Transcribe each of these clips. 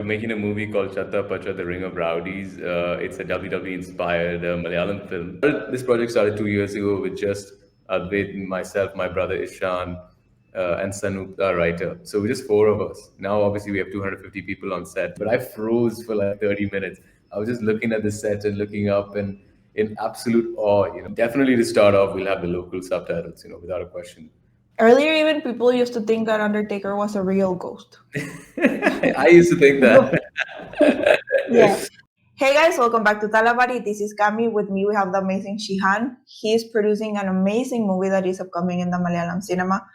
We're making a movie called Chatha Pacha, The Ring of Rowdies. It's a WWE-inspired Malayalam film. This project started 2 years ago with just Advait, myself, my brother Ishan, and Sanoop, our writer. So we're just four of us. Now, obviously, we have 250 people on set, but I froze for like 30 minutes. I was just looking at the set and looking up and in absolute awe. Definitely to start off, we'll have the local subtitles, without a question. Earlier, even people used to think that Undertaker was a real ghost. I used to think that. Yeah. Hey guys, welcome back to ThalaBuddy. This is Cami. With me, we have the amazing Shihan. He is producing an amazing movie that is upcoming in the Malayalam cinema.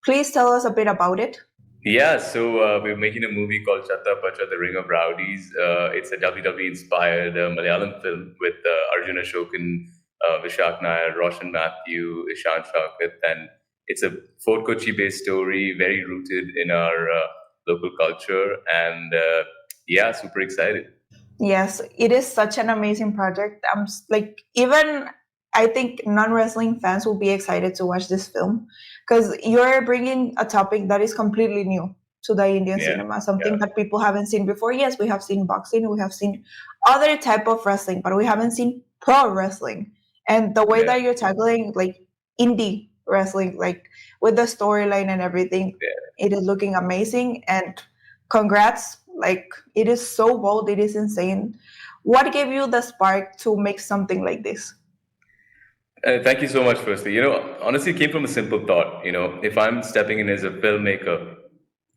Please tell us a bit about it. Yeah, so we're making a movie called Chatha Pacha, The Ring of Rowdies. It's a WWE-inspired Malayalam film with Arjuna Ashokan, Vishak Nair, Roshan Matthew, Shihan Shoukath, and it's a Fort Kochi-based story, very rooted in our local culture, and yeah, super excited. Yes, it is such an amazing project. Even I think non-wrestling fans will be excited to watch this film because you're bringing a topic that is completely new to the Indian cinema, something that people haven't seen before. Yes, we have seen boxing, we have seen other type of wrestling, but we haven't seen pro wrestling. And the way that you're tackling like indie wrestling, like with the storyline and everything, it is looking amazing. And congrats, like it is so bold, it is insane. What gave you the spark to make something like this? Thank you so much, firstly. Honestly, it came from a simple thought. If I'm stepping in as a filmmaker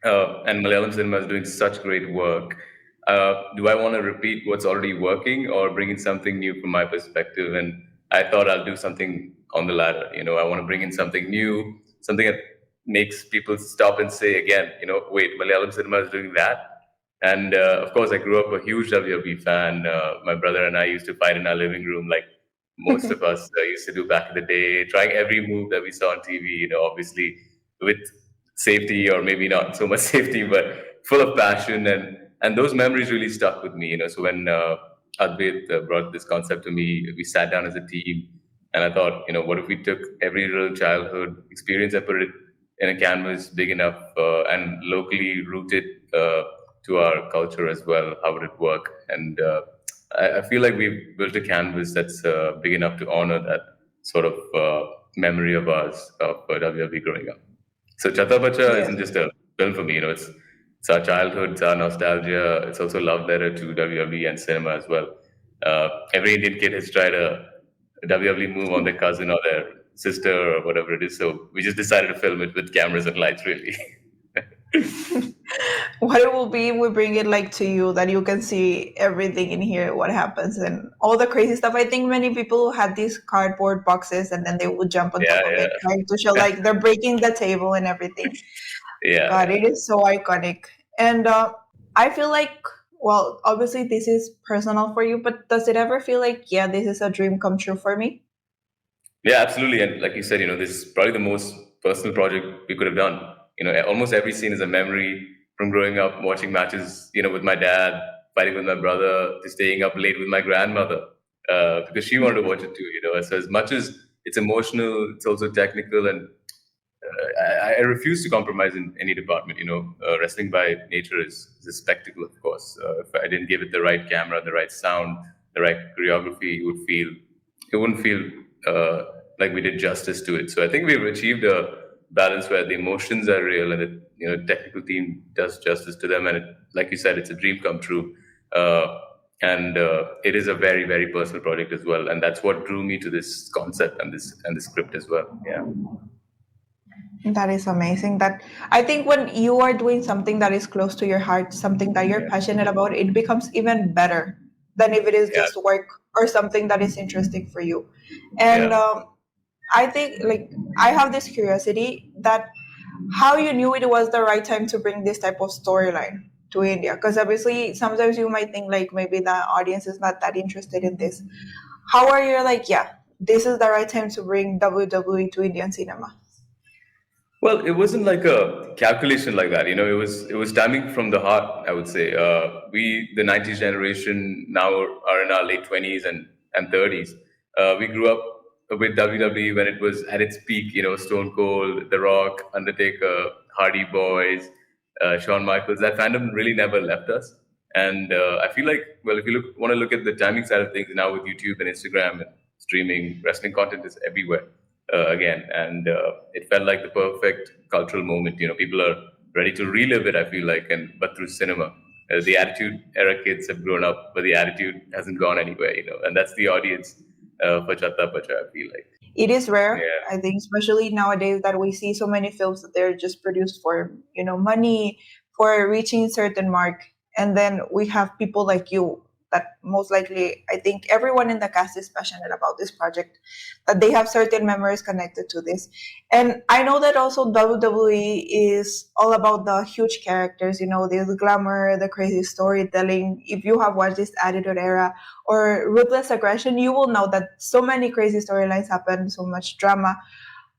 and Malayalam cinema is doing such great work, do I want to repeat what's already working or bring in something new from my perspective? And I thought I'll do something on the latter. I want to bring in something new, something that makes people stop and say again, wait, Malayalam cinema is doing that. And of course, I grew up a huge WWE fan. My brother and I used to fight in our living room like most of us used to do back in the day, trying every move that we saw on TV, obviously with safety or maybe not so much safety, but full of passion. And those memories really stuck with me, So when Advait brought this concept to me, we sat down as a team and I thought, what if we took every little childhood experience and put it in a canvas big enough and locally rooted to our culture as well? How would it work? And I feel like we've built a canvas that's big enough to honor that sort of memory of ours of WWE growing up. So Chatha Pacha isn't just a film for me, it's our childhood, it's our nostalgia. It's also a love letter to WWE and cinema as well. Every Indian kid has tried a WWE move on their cousin or their sister or whatever it is. So we just decided to film it with cameras and lights, really. What it will be, we bring it like to you that you can see everything in here, what happens and all the crazy stuff. I think many people had these cardboard boxes and then they would jump on top of it, trying to show like they're breaking the table and everything. God, it is so iconic. And I feel like, well, obviously this is personal for you, but does it ever feel like, yeah, this is a dream come true for me? Yeah, absolutely. And like you said, this is probably the most personal project we could have done. Almost every scene is a memory from growing up, watching matches, with my dad, fighting with my brother, to staying up late with my grandmother, because she wanted to watch it too. So as much as it's emotional, it's also technical, and I refuse to compromise in any department. Wrestling by nature is a spectacle, of course. If I didn't give it the right camera, the right sound, the right choreography, it wouldn't feel like we did justice to it. So I think we've achieved a balance where the emotions are real and the technical team does justice to them. And like you said, it's a dream come true. And it is a very, very personal project as well. And that's what drew me to this concept and this script as well. Yeah. That is amazing. That I think when you are doing something that is close to your heart, something that you're passionate about, it becomes even better than if it is just work or something that is interesting for you. And I think like I have this curiosity that how you knew it was the right time to bring this type of storyline to India, because obviously sometimes you might think like maybe the audience is not that interested in this. How are you like, yeah, this is the right time to bring WWE to Indian cinema? Well, it wasn't like a calculation like that. It was timing from the heart. I would say we, the '90s generation, now are in our late 20s and 30s. We grew up with WWE when it was at its peak. Stone Cold, The Rock, Undertaker, Hardy Boys, Shawn Michaels. That fandom really never left us. And I feel like, well, if you want to look at the timing side of things now with YouTube and Instagram and streaming, wrestling content is everywhere again, and it felt like the perfect cultural moment. People are ready to relive it. I feel like, and but through cinema. The Attitude Era kids have grown up, but the attitude hasn't gone anywhere. And that's the audience for Chatha Pacha. I feel like, It is rare, yeah. I think, especially nowadays that we see so many films that they're just produced for, money, for reaching certain mark. And then we have people like you that most likely, I think everyone in the cast is passionate about this project, that they have certain memories connected to this. And I know that also WWE is all about the huge characters, the glamour, the crazy storytelling. If you have watched this Attitude Era, or Ruthless Aggression, you will know that so many crazy storylines happen, so much drama.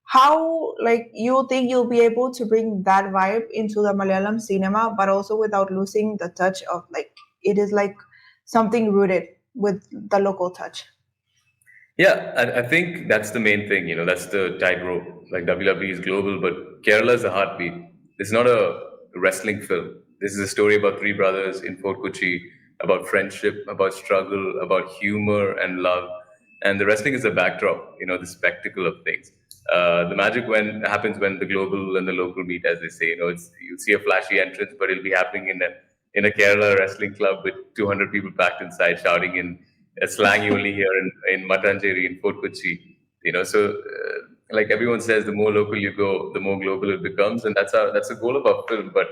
How, like, you think you'll be able to bring that vibe into the Malayalam cinema, but also without losing the touch of, like, it is like something rooted with the local touch? Yeah, I think that's the main thing. That's the tightrope. Like WWE is global, but Kerala is a heartbeat. This is not a wrestling film. This is a story about three brothers in Fort Kochi, about friendship, about struggle, about humor and love. And the wrestling is a backdrop. The spectacle of things. The magic when happens when the global and the local meet, as they say. You'll see a flashy entrance, but it'll be happening in a Kerala wrestling club with 200 people packed inside, shouting in a slang you only hear in Matanjeri, in Fort Kochi. Like everyone says, the more local you go, the more global it becomes, and that's the goal of our film. But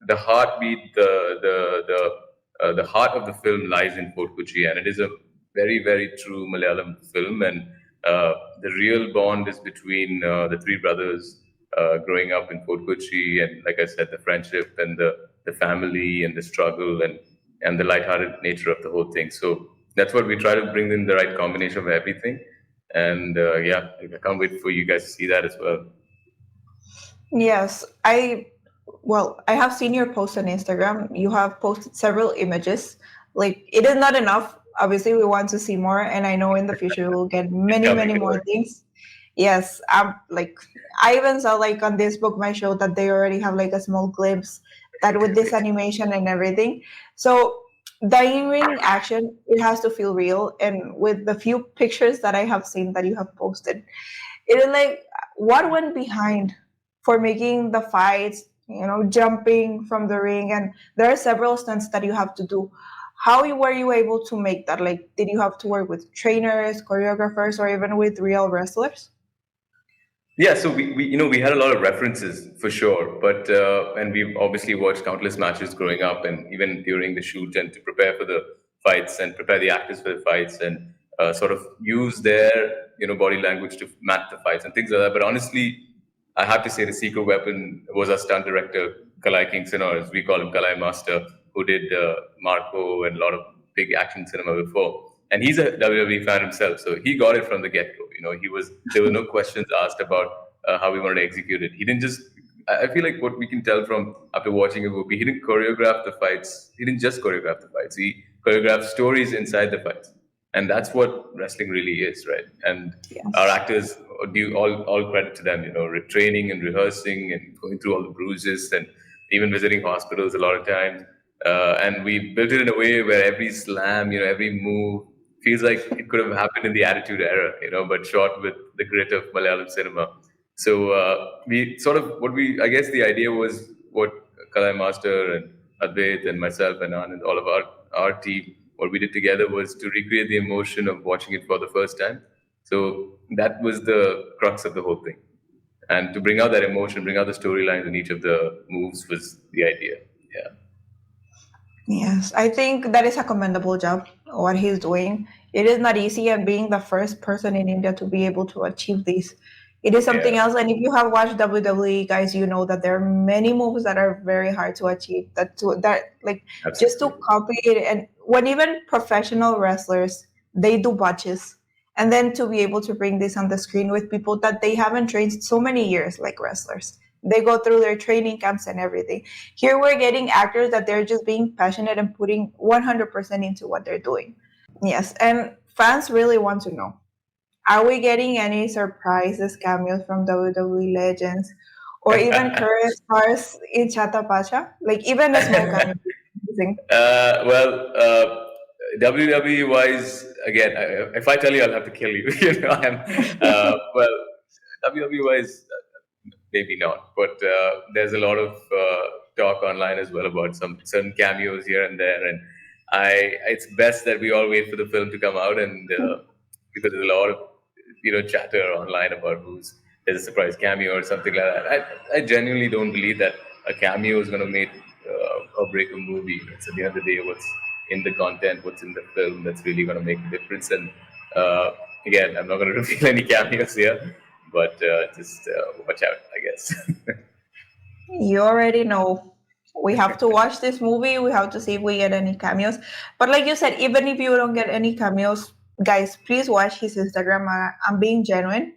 the heartbeat, the heart of the film lies in Fort Kochi, and it is a very very true Malayalam film. And the real bond is between the three brothers growing up in Fort Kochi, and like I said, the friendship and the family and the struggle and the lighthearted nature of the whole thing. So that's what we try to bring in, the right combination of everything. And yeah, I can't wait for you guys to see that as well. Yes, I have seen your post on Instagram. You have posted several images. Like, it is not enough. Obviously, we want to see more, and I know in the future we'll get It's many, coming. many Don't more worry. things. Yes, like, I even saw, like, on this book my show, that they already have like a small glimpse that with this animation and everything. So the in-ring action, it has to feel real. And with the few pictures that I have seen that you have posted, it is like, what went behind for making the fights, jumping from the ring, and there are several stunts that you have to do. How were you able to make that? Like, did you have to work with trainers, choreographers, or even with real wrestlers? Yeah, so we had a lot of references for sure, but and we've obviously watched countless matches growing up, and even during the shoot, and to prepare for the fights and prepare the actors for the fights, and sort of use their body language to match the fights and things like that. But honestly, I have to say the secret weapon was our stunt director Kalai Kingston, or as we call him, Kalai Master, who did Marco and a lot of big action cinema before. And he's a WWE fan himself, so he got it from the get-go. He was there were no questions asked about how we wanted to execute it. He didn't just. I feel like what we can tell from after watching a movie, he didn't choreograph the fights. He didn't just choreograph the fights. He choreographed stories inside the fights, and that's what wrestling really is, right? And our Yes. actors, due all credit to them, training and rehearsing and going through all the bruises and even visiting hospitals a lot of times. And we built it in a way where every slam, every move feels like it could have happened in the Attitude Era, but shot with the grit of Malayalam cinema. So we sort of I guess the idea was what Kalai Master and Advait and myself and Anand, all of our team, what we did together was to recreate the emotion of watching it for the first time. So that was the crux of the whole thing. And to bring out that emotion, bring out the storylines in each of the moves was the idea. Yeah. Yes, I think that is a commendable job, what he's doing. It is not easy, and being the first person in India to be able to achieve this, it is something Yeah. else. And if you have watched WWE, guys, you know that there are many moves that are very hard to achieve. That like, just to Absolutely. copy it, and when even professional wrestlers, they do botches, and then to be able to bring this on the screen with people that they haven't trained so many years, like wrestlers, they go through their training camps and everything. Here we're getting actors that they're just being passionate and putting 100% into what they're doing. Yes, and fans really want to know, are we getting any surprises, cameos from WWE legends, or even current stars in Chatha Pacha? Like, even a small cameo. amazing. WWE wise, again, if I tell you, I'll have to kill you. Well, WWE wise, maybe not. But there's a lot of talk online as well about some certain cameos here and there, and it's best that we all wait for the film to come out, and because there's a lot of chatter online about there's a surprise cameo or something like that. I genuinely don't believe that a cameo is going to make or break a movie. It's at the end of the day what's in the content, what's in the film that's really going to make the difference. And again, I'm not going to reveal any cameos here, but just watch out, I guess. You already know. We have to watch this movie. We have to see if we get any cameos. But like you said, even if you don't get any cameos, guys, please watch his Instagram. I'm being genuine.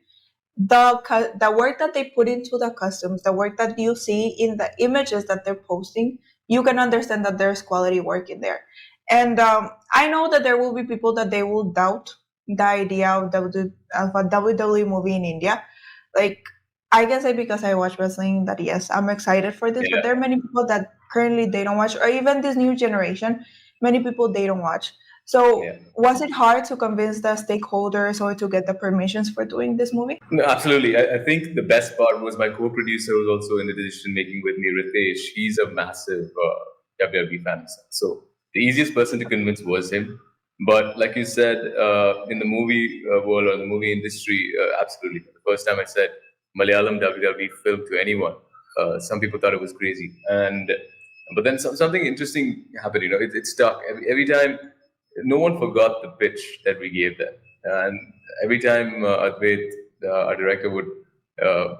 The work that they put into the costumes, the work that you see in the images that they're posting, you can understand that there's quality work in there. And I know that there will be people that they will doubt the idea of a WWE movie in India. Like, I can say because I watch wrestling that yes, I'm excited for this, but there are many people that currently they don't watch, or even this new generation, many people they don't watch. So was it hard to convince the stakeholders or to get the permissions for doing this movie? No, absolutely. I think the best part was my co-producer was also in the decision making with me, Ritesh. He's a massive WWE fan. So the easiest person to convince was him. But like you said, in the movie world or the movie industry, absolutely. The first time I said Malayalam WWE film to anyone, some people thought it was crazy. But then something interesting happened. It stuck. Every time, no one forgot the pitch that we gave them. And every time Advait, our director, would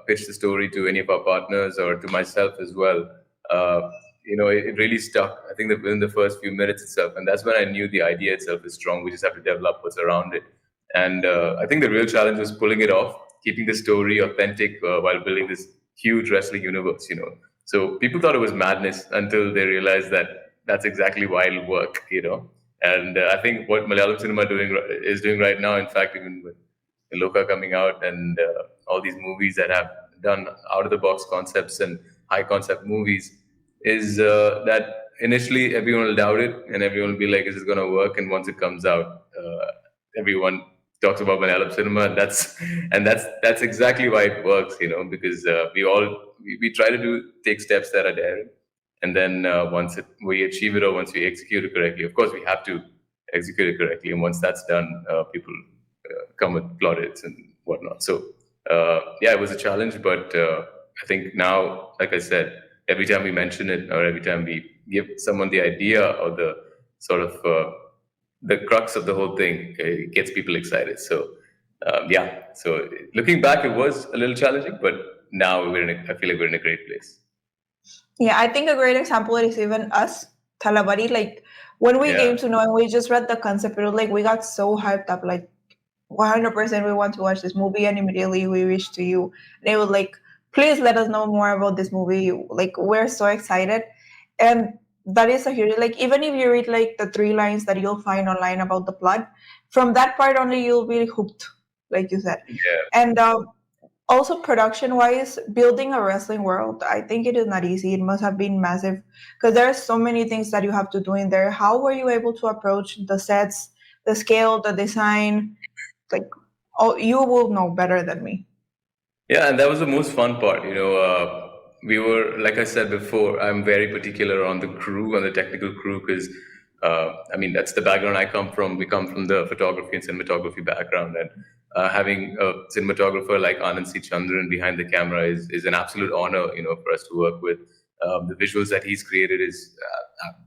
pitch the story to any of our partners or to myself as well, it really stuck. I think that within the first few minutes itself, and that's when I knew the idea itself is strong. We just have to develop what's around it. And I think the real challenge was pulling it off, keeping the story authentic while building this huge wrestling universe. So people thought it was madness until they realized that that's exactly why it'll work. And I think what Malayalam cinema is doing right now, in fact, even with Loka coming out and all these movies that have done out-of-the-box concepts and high-concept movies, is that initially everyone will doubt it and everyone will be like, is this going to work? And once it comes out, everyone talks about Malayalam cinema, and that's exactly why it works, because we try to take steps that are daring. And then once we achieve it or once we execute it correctly, of course, we have to execute it correctly. And once that's done, people come with plaudits and whatnot. So, it was a challenge. But I think now, like I said, every time we mention it or every time we give someone the idea or the sort of the crux of the whole thing, it gets people excited. So, So looking back, it was a little challenging, but now I feel like we're in a great place. Yeah, I think a great example is even us, ThalaBuddy. Like when we came to know and we just read the concept, it was like we got so hyped up, like 100% we want to watch this movie, and immediately we reached to you. They were like, please let us know more about this movie. Like we're so excited. And that is a huge, like even if you read like the 3 lines that you'll find online about the plot, from that part only you'll be hooked, like you said. And also production wise, building a wrestling world, I think it is not easy. It must have been massive because there are so many things that you have to do in there. How were you able to approach the sets, the scale, the design? Like, you will know better than me. Yeah, and that was the most fun part. We were, like I said before, I'm very particular on the crew, on the technical crew, because that's the background I come from. We come from the photography and cinematography background, and having a cinematographer like Anand C. Chandran behind the camera is an absolute honor, for us to work with. The visuals that he's created is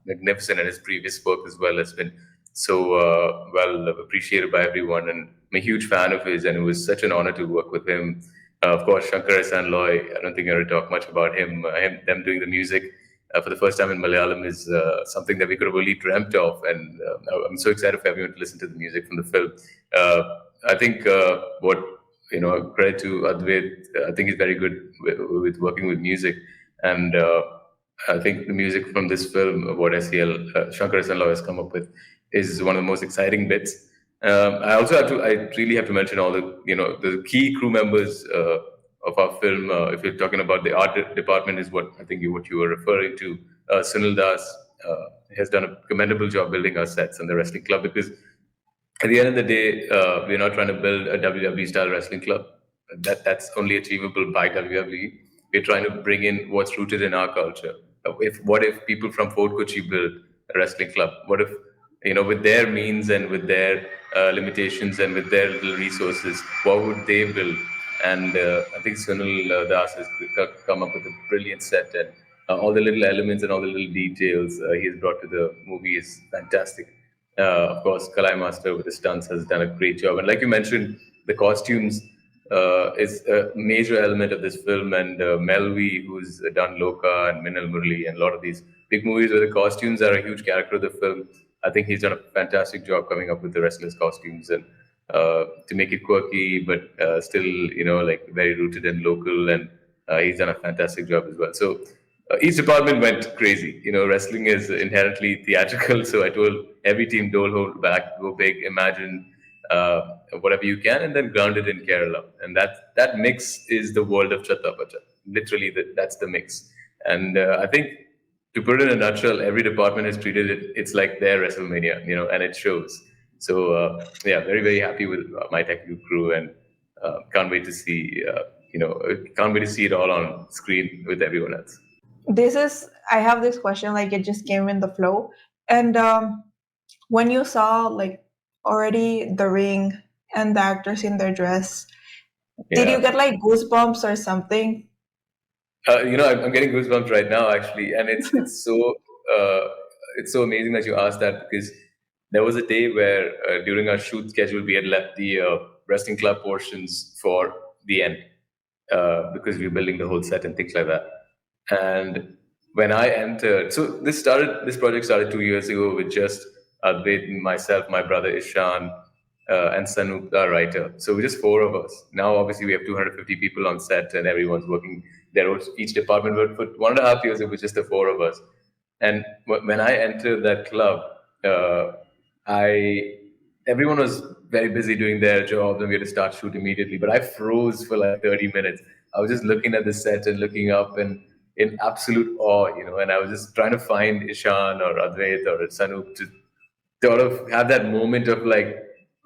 magnificent, and his previous work as well has been so well appreciated by everyone. And I'm a huge fan of his, and it was such an honor to work with him. Of course, Shankar and Loy, I don't think I ever talk much about them doing the music for the first time in Malayalam is something that we could have only dreamt of. And I'm so excited for everyone to listen to the music from the film. I think credit to Advait, I think he's very good with working with music. And I think the music from this film, what SEL, Shankar and Loy has come up with, is one of the most exciting bits. I really have to mention all the key crew members of our film. If you're talking about the art department, is what you were referring to. Sunil Das, has done a commendable job building our sets and the wrestling club, because at the end of the day, we're not trying to build a WWE style wrestling club. That's only achievable by WWE. We're trying to bring in what's rooted in our culture. If what if people from Fort Kochi build a wrestling club? What if, with their means and with their limitations and with their little resources, what would they build? And I think Sunil Das has come up with a brilliant set, and all the little elements and all the little details he has brought to the movie is fantastic. Of course, Kalai Master with the stunts has done a great job. And like you mentioned, the costumes is a major element of this film. And Melvi, who's done Loka and Minal Murli and a lot of these big movies where the costumes are a huge character of the film, I think he's done a fantastic job coming up with the wrestlers' costumes and to make it quirky, but still, like very rooted and local. And he's done a fantastic job as well. So each department went crazy. Wrestling is inherently theatrical. So I told every team, don't hold back, go big, imagine whatever you can, and then ground it in Kerala. And that mix is the world of Chatha Pacha. Literally, that's the mix. And I think, to put it in a nutshell, every department has treated it. It's like their WrestleMania, and it shows. So yeah, very very happy with my technical crew, and can't wait to see. Can't wait to see it all on screen with everyone else. I have this question, like it just came in the flow. And when you saw like already the ring and the actors in their dress, did you get like goosebumps or something? I'm getting goosebumps right now, actually, and it's so amazing that you asked that, because there was a day where during our shoot schedule we had left the wrestling club portions for the end because we were building the whole set and things like that. And when I entered, so this project started 2 years ago with just Advait, myself, my brother Ishan, and Sanoop, our writer. So we're just four of us. Now, obviously, we have 250 people on set, and everyone's working their own, each department. But for 1.5 years, it was just the four of us. And when I entered that club, everyone was very busy doing their jobs, and we had to start shoot immediately. But I froze for like 30 minutes. I was just looking at the set and looking up and in absolute awe, and I was just trying to find Ishan or Advait or Sanoop to sort of have that moment of like,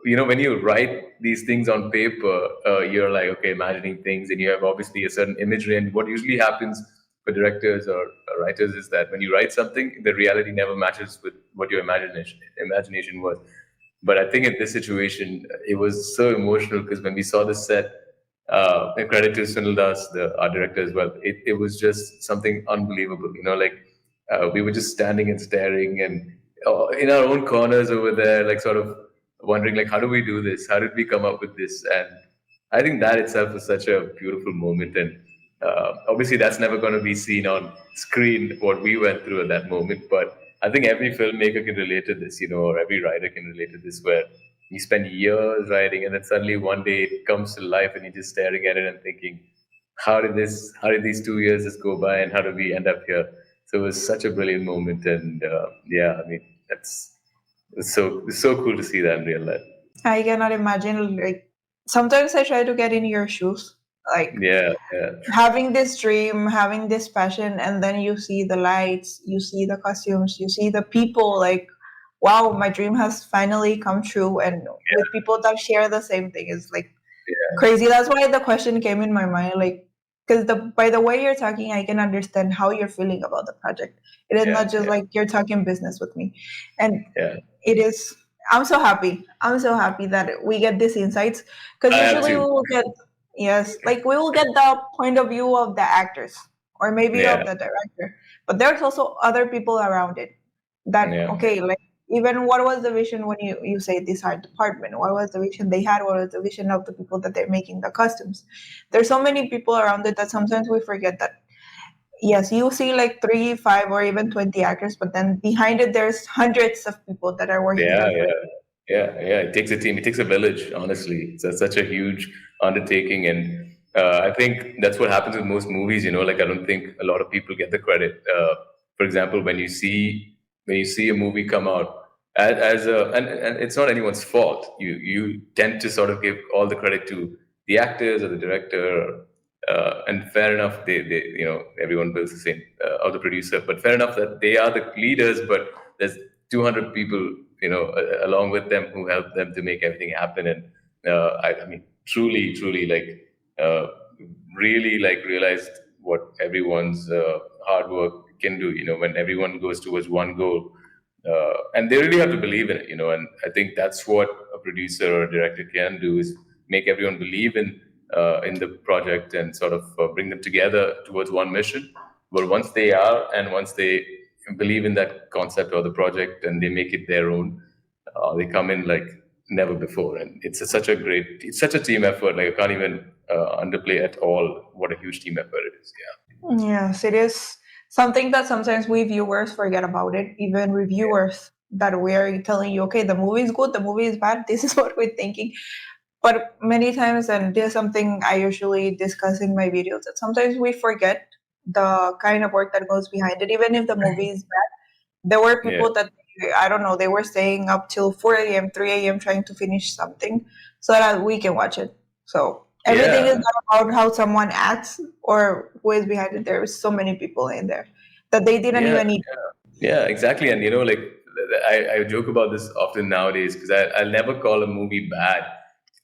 when you write these things on paper, you're like, okay, imagining things, and you have obviously a certain imagery. And what usually happens for directors or writers is that when you write something, the reality never matches with what your imagination was. But I think in this situation, it was so emotional, because when we saw the set, and credit to Sunil Das, the art director as well, it was just something unbelievable. Like we were just standing and staring, and in our own corners over there, like sort of wondering, like, how do we do this? How did we come up with this? And I think that itself was such a beautiful moment. And obviously, that's never going to be seen on screen, what we went through at that moment. But I think every filmmaker can relate to this, or every writer can relate to this, where you spend years writing, and then suddenly one day it comes to life, and you're just staring at it and thinking, how did these 2 years just go by, and how did we end up here? So it was such a brilliant moment. And yeah, I mean, it's so cool to see that in real life. I cannot imagine. Like sometimes I try to get in your shoes, like Yeah. having this dream, having this passion, and then you see the lights, you see the costumes, you see the people. Like, wow, my dream has finally come true, and with people that share the same thing is like crazy. That's why the question came in my mind, like, because by the way you're talking, I can understand how you're feeling about the project. It is not just like you're talking business with me, and it is. I'm so happy. I'm so happy that we get these insights, because usually we will get like we will get the point of view of the actors or maybe of the director, but there's also other people around it. That okay, like even what was the vision when you say this art department? What was the vision they had? What was the vision of the people that they're making the costumes? There's so many people around it that sometimes we forget that. Yes, you see like 3, 5, or even 20 actors, but then behind it, there's hundreds of people that are working. Yeah. It takes a team. It takes a village. Honestly, it's such a huge undertaking, and I think that's what happens with most movies. Like I don't think a lot of people get the credit. For example, when you see a movie come out and it's not anyone's fault. You tend to sort of give all the credit to the actors or the director, And fair enough, they everyone builds the same, or the producer, but fair enough that they are the leaders, but there's 200 people, along with them who help them to make everything happen. And I mean, truly, like, uh, really, like, realized what everyone's hard work can do. When everyone goes towards one goal, and they really have to believe in it. And I think that's what a producer or a director can do, is make everyone believe in the project, and sort of bring them together towards one mission. But once they believe in that concept or the project, and they make it their own, they come in like never before. And it's such a team effort. Like, I can't even underplay at all what a huge team effort it is. Yeah. Yes, it is something that sometimes we viewers forget about it, even reviewers, that we are telling you, okay, the movie is good, the movie is bad, this is what we're thinking. But many times, and there's something I usually discuss in my videos, that sometimes we forget the kind of work that goes behind it. Even if the movie is bad, there were Yeah. people that, I don't know, they were staying up till 4 a.m., 3 a.m. trying to finish something so that we can watch it. So everything is Yeah. not about how someone acts or who is behind it. There are so many people in there that they didn't Yeah. even need. Yeah, exactly. And like, I joke about this often nowadays, because I'll never call a movie bad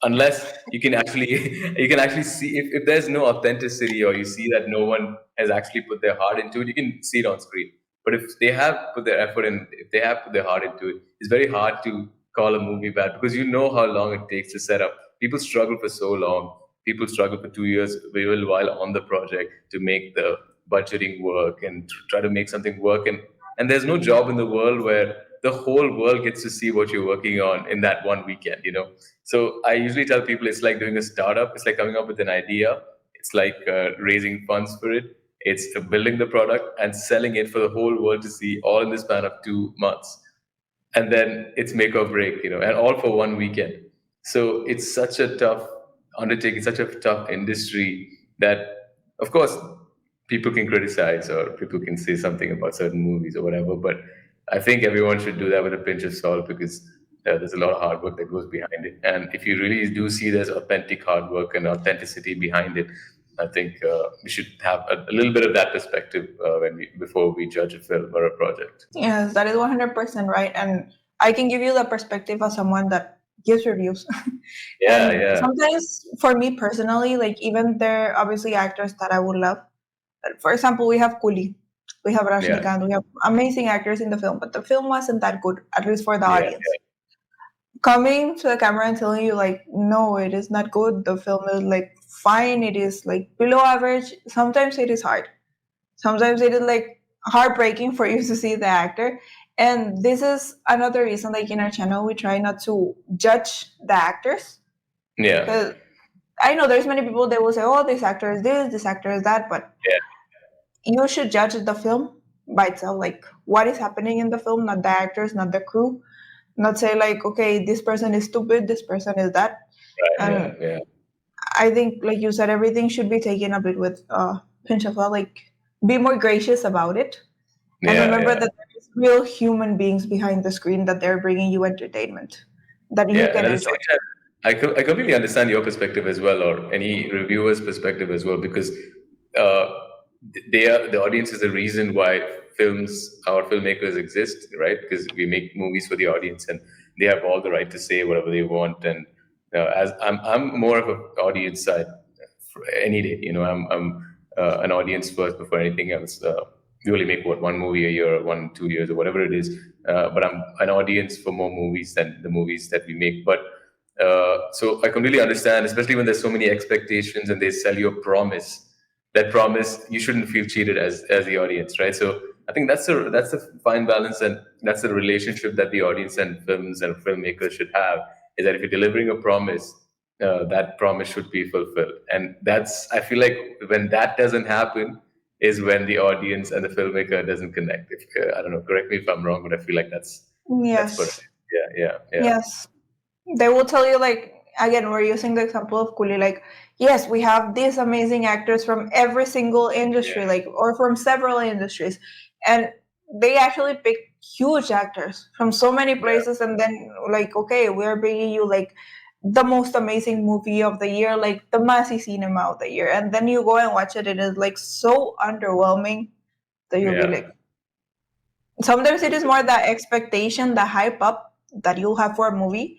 unless you can actually see, if there's no authenticity, or you see that no one has actually put their heart into it, you can see it on screen. But if they have put their effort in, if they have put their heart into it, it's very hard to call a movie bad, because you know how long it takes to set up. People struggle for so long. People struggle for 2 years while on the project, to make the budgeting work, and try to make something work. And there's no job in the world where the whole world gets to see what you're working on in that one weekend. So I usually tell people, it's like doing a startup. It's like coming up with an idea. It's like raising funds for it. It's building the product and selling it for the whole world to see, all in the span of 2 months. And then it's make or break, and all for one weekend. So it's such a tough undertaking, such a tough industry, that, of course, people can criticize, or people can say something about certain movies or whatever. But I think everyone should do that with a pinch of salt, because there's a lot of hard work that goes behind it. And if you really do see there's authentic hard work and authenticity behind it, I think we should have a little bit of that perspective before we judge a film or a project. Yes, that is 100% right. And I can give you the perspective of someone that gives reviews. Yeah, And yeah, sometimes, for me personally, like, even there are obviously actors that I would love. For example, we have Kuli, we have yeah, Rajnikant, we have amazing actors in the film, but the film wasn't that good, at least for the yeah, audience. Coming to the camera and telling you, like, no, it is not good, the film is like fine, it is like below average, sometimes it is hard. Sometimes it is like heartbreaking for you to see the actor. And this is another reason, like, in our channel, we try not to judge the actors. yeah, Because I know there's many people that will say, oh, this actor is this actor is that, but yeah, you should judge the film by itself, like what is happening in the film, not the actors, not the crew. Not say like, okay, this person is stupid, this person is that. right, yeah, And yeah, I think, like you said, everything should be taken a bit with a pinch of salt. Like, be more gracious about it, and yeah, remember yeah, that there is real human beings behind the screen, that they're bringing you entertainment that you yeah. can And at the enjoy. same time, I completely understand your perspective as well, or any reviewer's perspective as well, because uh, the audience is the reason why films or filmmakers exist, right? Because we make movies for the audience, and they have all the right to say whatever they want. And as I'm more of an audience side for any day. I'm an audience first before anything else. We only make one movie a year, or 1 2 years, or whatever it is. But I'm an audience for more movies than the movies that we make. But so I completely understand, especially when there's so many expectations and they sell you a promise. That promise, you shouldn't feel cheated as the audience, right? So I think that's a fine balance, and that's the relationship that the audience and films and filmmakers should have. Is that if you're delivering a promise, that promise should be fulfilled. And that's, I feel like, when that doesn't happen, is when the audience and the filmmaker doesn't connect. If I don't know, correct me if I'm wrong, but I feel like that's what it is. Yes, Yeah, yeah, yeah, yes. They will tell you, like, again, we're using the example of Kuli, like, yes, we have these amazing actors from every single industry, yeah, like, or from several industries, and they actually pick huge actors from so many yeah, places. And then, like, okay, we're bringing you like the most amazing movie of the year, like the Masi cinema of the year, and then you go and watch it, it is like so underwhelming that you'll be like, Yeah. sometimes it is more the expectation, the hype up that you have for a movie,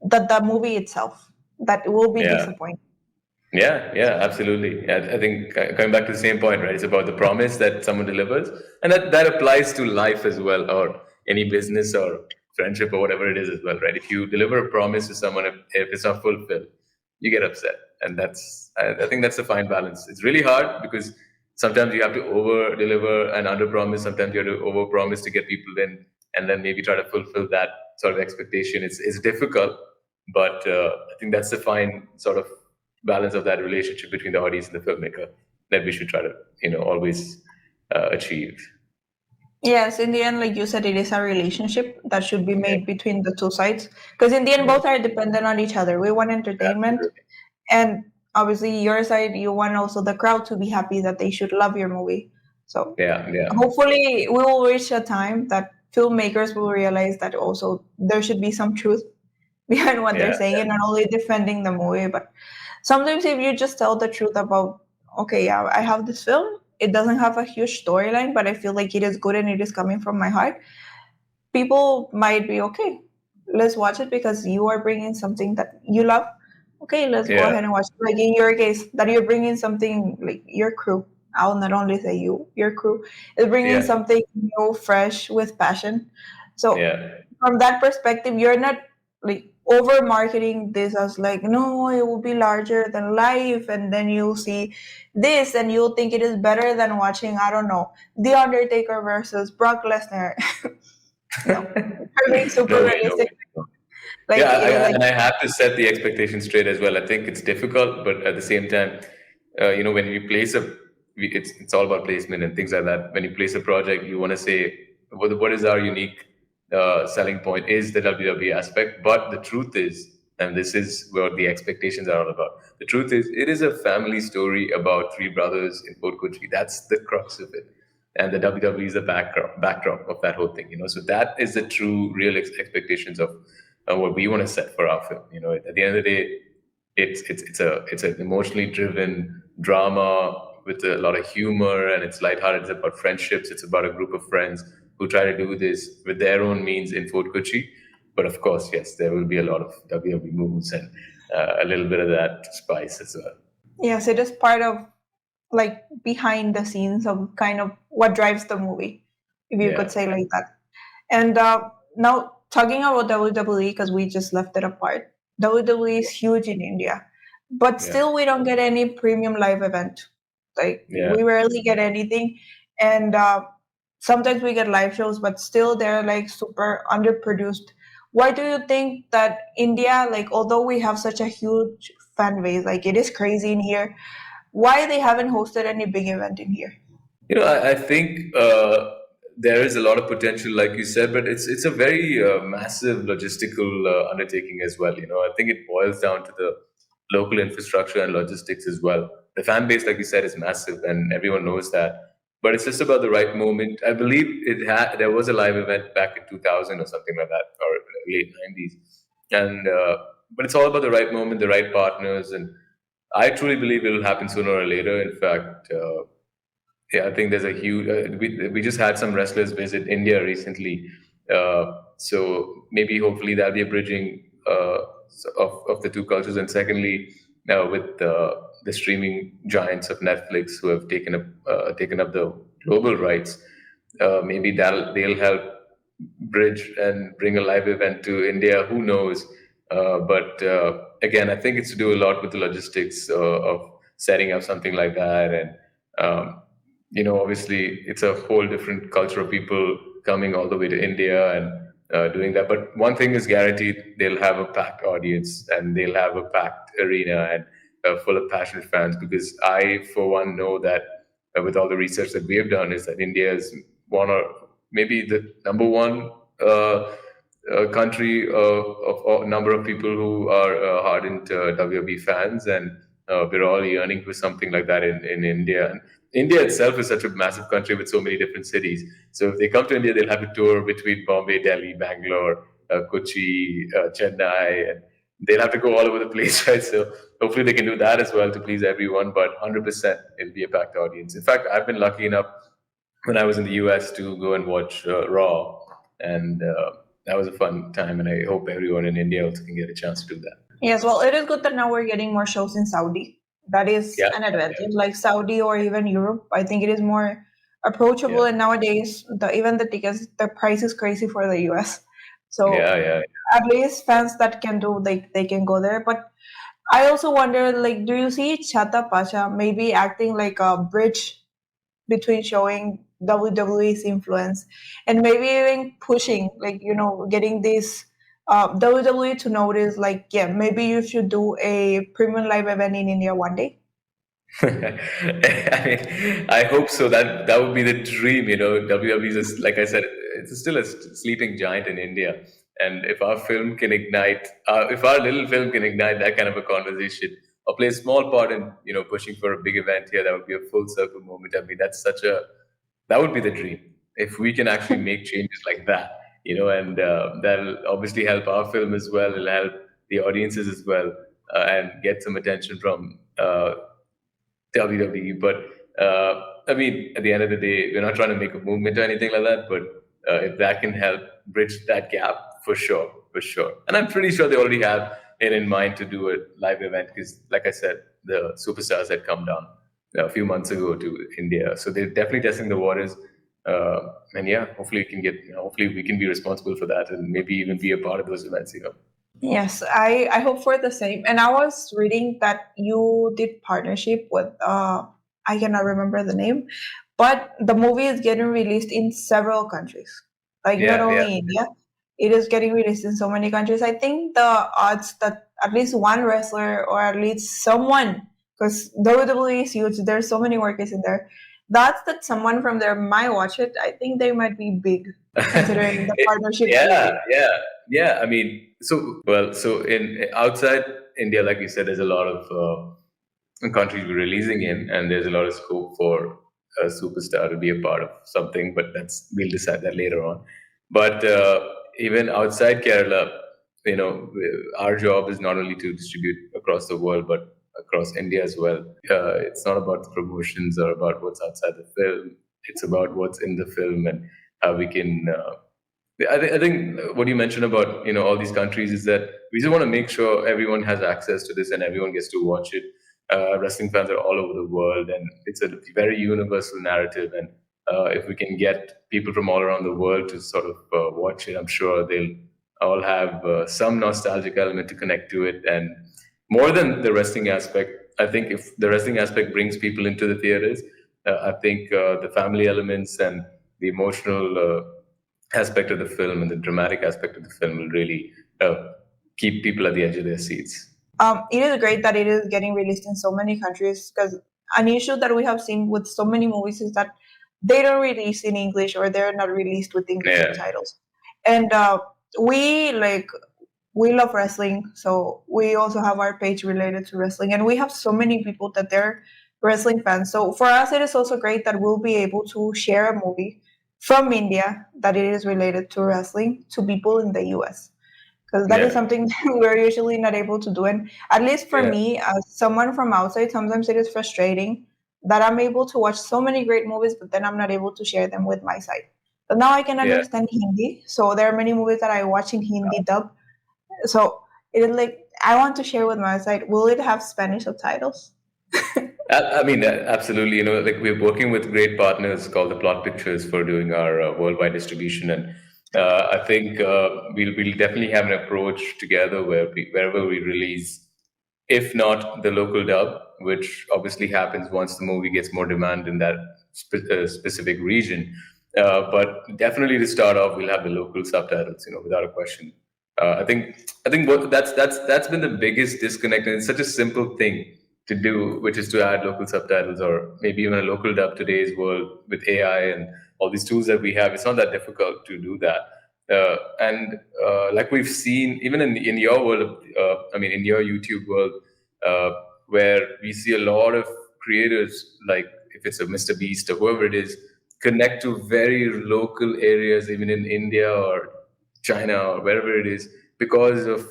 that the movie itself that will be Yeah. disappointing. Yeah, absolutely. I think coming back to the same point, right? It's about the promise that someone delivers, and that applies to life as well, or any business or friendship or whatever it is as well, right? If you deliver a promise to someone, if it's not fulfilled, you get upset, and I think that's a fine balance. It's really hard because sometimes you have to over deliver and under promise. Sometimes you have to over promise to get people in, and then maybe try to fulfill that sort of expectation. It's difficult, but I think that's the fine sort of balance of that relationship between the audience and the filmmaker that we should try to always achieve. Yes, in the end, like you said, it is a relationship that should be Yeah, made between the two sides, because in the end, yeah, both are dependent on each other. We want entertainment, absolutely. and obviously, your side, you want also the crowd to be happy that they should love your movie. So Yeah, hopefully, we will reach a time that filmmakers will realize that also there should be some truth behind what they're yeah, saying and not only defending the movie, but sometimes if you just tell the truth about, okay, yeah, I have this film, it doesn't have a huge storyline, but I feel like it is good and it is coming from my heart, people might be okay, let's watch it because you are bringing something that you love. Okay, let's go yeah, ahead and watch it. Like in your case, that you're bringing something, like your crew, I'll not only say you, your crew is bringing yeah, something new, fresh, with passion. So yeah, from that perspective, you're not like over marketing this as like, no, it will be larger than life, and then you'll see this and you'll think it is better than watching, I don't know, The Undertaker versus Brock Lesnar. No, are being super no way, no realistic. way. No. Like, Yeah, like and I have to set the expectation straight as well. I think it's difficult, but at the same time, when you place it's all about placement and things like that. When you place a project, you want to say what is our unique selling point is the WWE aspect. But the truth is, and this is what the expectations are all about. The truth is, it is a family story about three brothers in Fort Kochi. That's the crux of it, and the WWE is the backdrop of that whole thing. So that is the true, real expectations of what we want to set for our film. At the end of the day, it's an emotionally driven drama with a lot of humor, and it's lighthearted. It's about friendships. It's about a group of friends who try to do this with their own means in Fort Kochi. But of course, yes, there will be a lot of WWE moves and a little bit of that spice as well. yes, it is part of like behind the scenes of kind of what drives the movie, if you could Yeah, say like that. And now talking about WWE, because we just left it apart. WWE is huge in India, but yeah, still we don't get any premium live event. Like yeah. we rarely get anything, and sometimes we get live shows, but still they're like super underproduced. Why do you think that India, like although we have such a huge fan base, like it is crazy in here, why they haven't hosted any big event in here? I think there is a lot of potential, like you said, but it's a very massive logistical undertaking as well. I think it boils down to the local infrastructure and logistics as well. The fan base, like you said, is massive, and everyone knows that. But it's just about the right moment. I believe there was a live event back in 2000 or something like that, or late 90s, and but it's all about the right moment, the right partners, and I truly believe it will happen sooner or later. In fact. Yeah, I think there's a huge. We just had some wrestlers visit India recently, so maybe hopefully that'll be a bridging of the two cultures. And secondly, now with the streaming giants of Netflix who have taken up the global rights, maybe they'll help bridge and bring a live event to India. Who knows? But again, I think it's to do a lot with the logistics of setting up something like that and. Obviously it's a whole different culture of people coming all the way to India and doing that. But one thing is guaranteed: they'll have a packed audience and they'll have a packed arena and full of passionate fans. Because I, for one, know that with all the research that we have done, is that India is one or maybe the number one country of a number of people who are hardened WWE fans, and we're all yearning for something like that in India. And India itself is such a massive country with so many different cities. So if they come to India, they'll have a tour between Bombay, Delhi, Bangalore, Kochi, Chennai, and they'll have to go all over the place, right? So hopefully they can do that as well to please everyone. But 100%, it'll be a packed audience. In fact, I've been lucky enough when I was in the US to go and watch Raw, and that was a fun time. And I hope everyone in India also can get a chance to do that. Yes, well, it is good that now we're getting more shows in Saudi. That is Yeah, an advantage. Like Saudi or even Europe, I think it is more approachable. yeah, And nowadays, even the tickets, the price is crazy for the US. So yeah, yeah. at least fans that can do, like, they can go there. But I also wonder, like, do you see Chatha Pacha maybe acting like a bridge between showing WWE's influence and maybe even pushing, like, getting this WWE to notice, like, yeah, maybe you should do a premium live event in India one day. I hope so. That would be the dream. WWE is, like I said, it's still a sleeping giant in India. And if our film can ignite, if our little film can ignite that kind of a conversation, or play a small part in pushing for a big event here, that would be a full circle moment. I mean, that would be the dream if we can actually make changes like that. And that'll obviously help our film as well. It'll help the audiences as well, and get some attention from WWE. But I mean, at the end of the day, we're not trying to make a movement or anything like that. But if that can help bridge that gap, for sure, for sure. And I'm pretty sure they already have it in mind to do a live event because, like I said, the superstars had come down a few months ago to India, so they're definitely testing the waters. And yeah, hopefully we can hopefully we can be responsible for that and maybe even be a part of those events. Yes, I hope for the same. And I was reading that you did partnership with I cannot remember the name, but the movie is getting released in several countries. Like not Yeah, yeah. only India, it is getting released in so many countries. I think the odds that at least one wrestler or at least someone, because WWE is huge, there's so many workers in there. That's that someone from there might watch it. I think they might be big considering the partnership that you Yeah, did. yeah, yeah. I mean, so in outside India, like you said, there's a lot of countries we're releasing in, and there's a lot of scope for a superstar to be a part of something. But we'll decide that later on. But even outside Kerala, our job is not only to distribute across the world, but across India as well. It's not about the promotions or about what's outside the film. It's about what's in the film and how we can. I think what you mentioned about all these countries is that we just want to make sure everyone has access to this and everyone gets to watch it. Wrestling fans are all over the world, and it's a very universal narrative. And if we can get people from all around the world to sort of watch it, I'm sure they'll all have some nostalgic element to connect to it. And more than the wrestling aspect, I think if the wrestling aspect brings people into the theaters, I think the family elements and the emotional aspect of the film and the dramatic aspect of the film will really keep people at the edge of their seats. It is great that it is getting released in so many countries because an issue that we have seen with so many movies is that they don't release in English or they're not released with English Yeah, subtitles. And we we love wrestling, so we also have our page related to wrestling, and we have so many people that they're wrestling fans. So for us, it is also great that we'll be able to share a movie from India that it is related to wrestling to people in the US because that is yeah, something we're usually not able to do. And at least for yeah, me, as someone from outside, sometimes it is frustrating that I'm able to watch so many great movies, but then I'm not able to share them with my side. But now I can yeah. understand Hindi, so there are many movies that I watch in Hindi dub. So it is like I want to share with my side. Will it have Spanish subtitles? I mean, absolutely. Like we're working with great partners called the Plot Pictures for doing our worldwide distribution, and I think we'll definitely have an approach together where wherever we release, if not the local dub, which obviously happens once the movie gets more demand in that specific region. But definitely to start off, we'll have the local subtitles, without a question. I think that's been the biggest disconnect, and it's such a simple thing to do, which is to add local subtitles or maybe even a local dub today's world with AI and all these tools that we have. It's not that difficult to do that. And like we've seen, even in your world, I mean, in your YouTube world, uh, where we see a lot of creators, like if it's a Mr. Beast or whoever it is, connect to very local areas, even in India or China or wherever it is, because of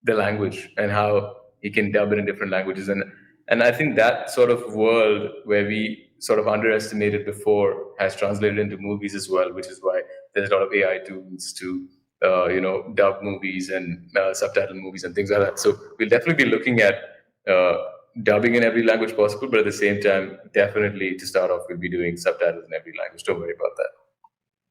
the language and how he can dub it in different languages. And I think that sort of world where we sort of underestimated before has translated into movies as well, which is why there's a lot of AI tools to dub movies and subtitle movies and things like that. So we'll definitely be looking at uh, dubbing in every language possible, but at the same time, definitely to start off, we'll be doing subtitles in every language. Don't worry about that.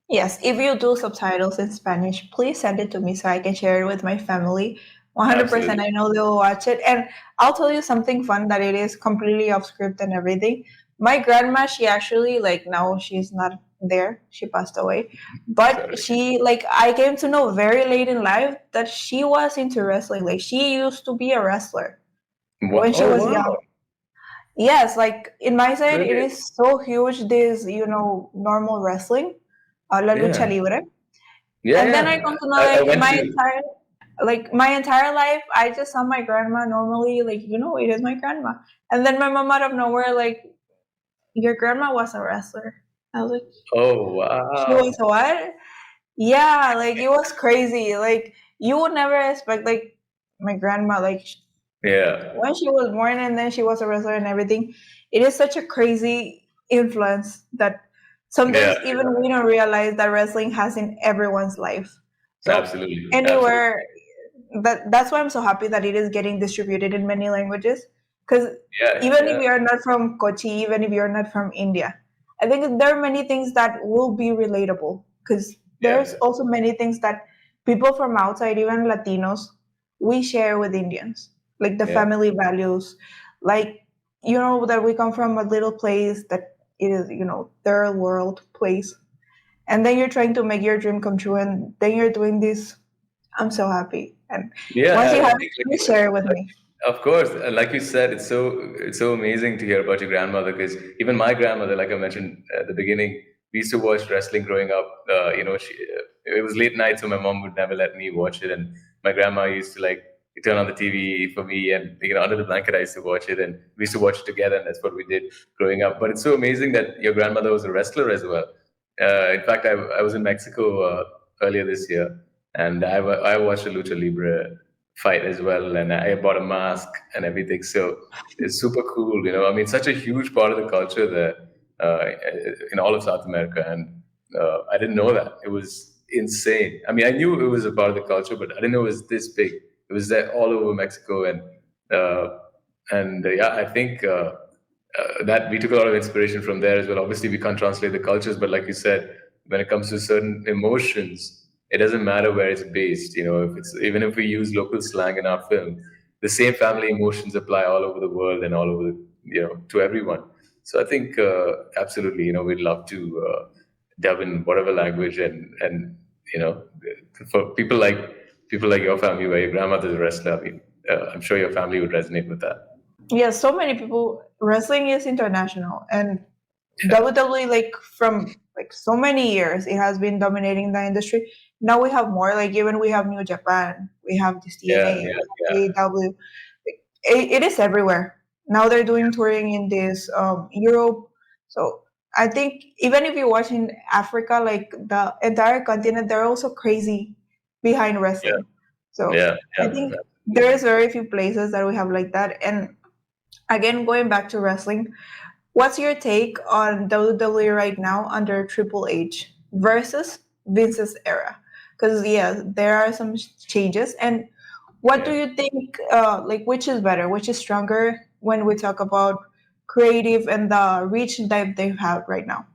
Yes, if you do subtitles in Spanish, please send it to me so I can share it with my family. 100%, Absolutely. I know they will watch it. And I'll tell you something fun that it is completely off script and everything. My grandma, she actually, like, now she's not there. She passed away. But Sorry. she, like, I came to know very late in life that she was into wrestling. Like, she used to be a wrestler when she Oh, was wow. young. Yes, like in my side, it Brilliant. is so huge, this, normal wrestling, la lucha Yeah. libre. Yeah, And then I yeah. come to know, I like, went to. my entire life, I just saw my grandma normally, like, it is my grandma. And then my mom out of nowhere, like, your grandma was a wrestler. I was like, Oh, she was wow. a what? Yeah, like, it was crazy. Like, you would never expect, like, my grandma, like, Yeah. when she was born and then she was a wrestler and everything. It is such a crazy influence that Yeah. sometimes even we don't realize that wrestling has in everyone's life. So Absolutely. Absolutely. anywhere, that's why I'm so happy that it is getting distributed in many languages. Because Yeah. even if Yeah. you're not from Kochi, even if you're not from India, I think there are many things that will be relatable. Because Yeah. there's also many things that people from outside, even Latinos, we share with Indians, like the Yeah. family values, like, that we come from a little place that it is, third world place, and then you're trying to make your dream come true, and then you're doing this. I'm so happy. And Yeah. once you I have think it, please share it with like, me. of course, like you said, it's so amazing to hear about your grandmother because even my grandmother, like I mentioned at the beginning, we used to watch wrestling growing up. It was late night, so my mom would never let me watch it, and my grandma used to like turn on the TV for me, and under the blanket I used to watch it, and we used to watch it together, and that's what we did growing up. But it's so amazing that your grandmother was a wrestler as well. In fact, I was in Mexico earlier this year, and I watched a lucha libre fight as well, and I bought a mask and everything. So it's super cool, I mean, such a huge part of the culture there uh, in all of South America, and I didn't know that. It was insane. I mean, I knew it was a part of the culture, but I didn't know it was this big. It was there all over Mexico, uh, and yeah, I think that we took a lot of inspiration from there as well. Obviously, we can't translate the cultures, but like you said, when it comes to certain emotions, it doesn't matter where it's based. If it's even if we use local slang in our film, the same family emotions apply all over the world and all over to everyone. So I think absolutely, we'd love to dub in whatever language, and you know, for people like your family, where your grandmother's a wrestler. I mean, I'm sure your family would resonate with that. Yeah, so many people. Wrestling is international, and Yeah, WWE, like, from like so many years, it has been dominating the industry. Now we have more. Like, even we have New Japan, we have this yeah, TNA, yeah, we have yeah, AEW. It is everywhere. Now they're doing touring in this Europe. So I think even if you watch in Africa, like the entire continent, they're also crazy behind yeah, wrestling. So yeah, I yeah. think Absolutely. there is very few places that we have like that. And again, going back to wrestling, what's your take on WWE right now under Triple H versus Vince's era? Because yeah, there are some changes. And what do Yeah. you think? Like, which is better? Which is stronger when we talk about creative and the reach that they have right now?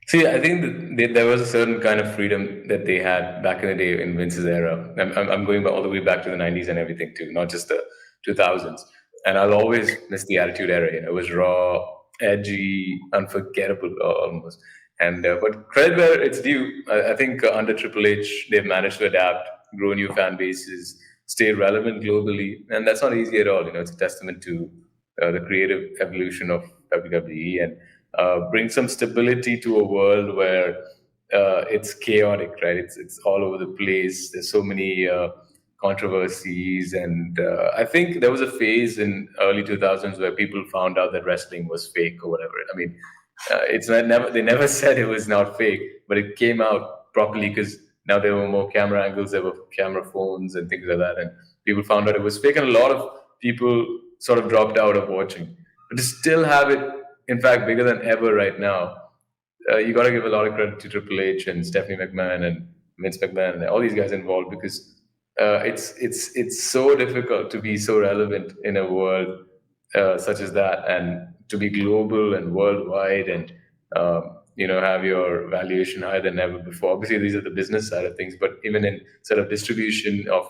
See, I think that there was a certain kind of freedom that they had back in the day in Vince's era. I'm going all the way back to the 90s and everything too, not just the 2000s. And I'll always miss the Attitude Era. It was raw, edgy, unforgettable almost. And but credit where it's due. I think under Triple H, they've managed to adapt, grow new fan bases, stay relevant globally, and that's not easy at all. It's a testament to the creative evolution of WWE, and bring some stability to a world where it's chaotic, right? It's all over the place. There's so many controversies, and I think there was a phase in early 2000s where people found out that wrestling was fake or whatever. I mean, it's not, never they never said it was not fake, but it came out properly because Now there were more camera angles, there were camera phones and things like that, and people found out it was fake, and a lot of people sort of dropped out of watching. But to still have it, in fact, bigger than ever right now, you got to give a lot of credit to Triple H and Stephanie McMahon and Vince McMahon and all these guys involved, because it's so difficult to be so relevant in a world such as that, and to be global and worldwide, and have your valuation higher than ever before. Obviously, these are the business side of things, but even in sort of distribution of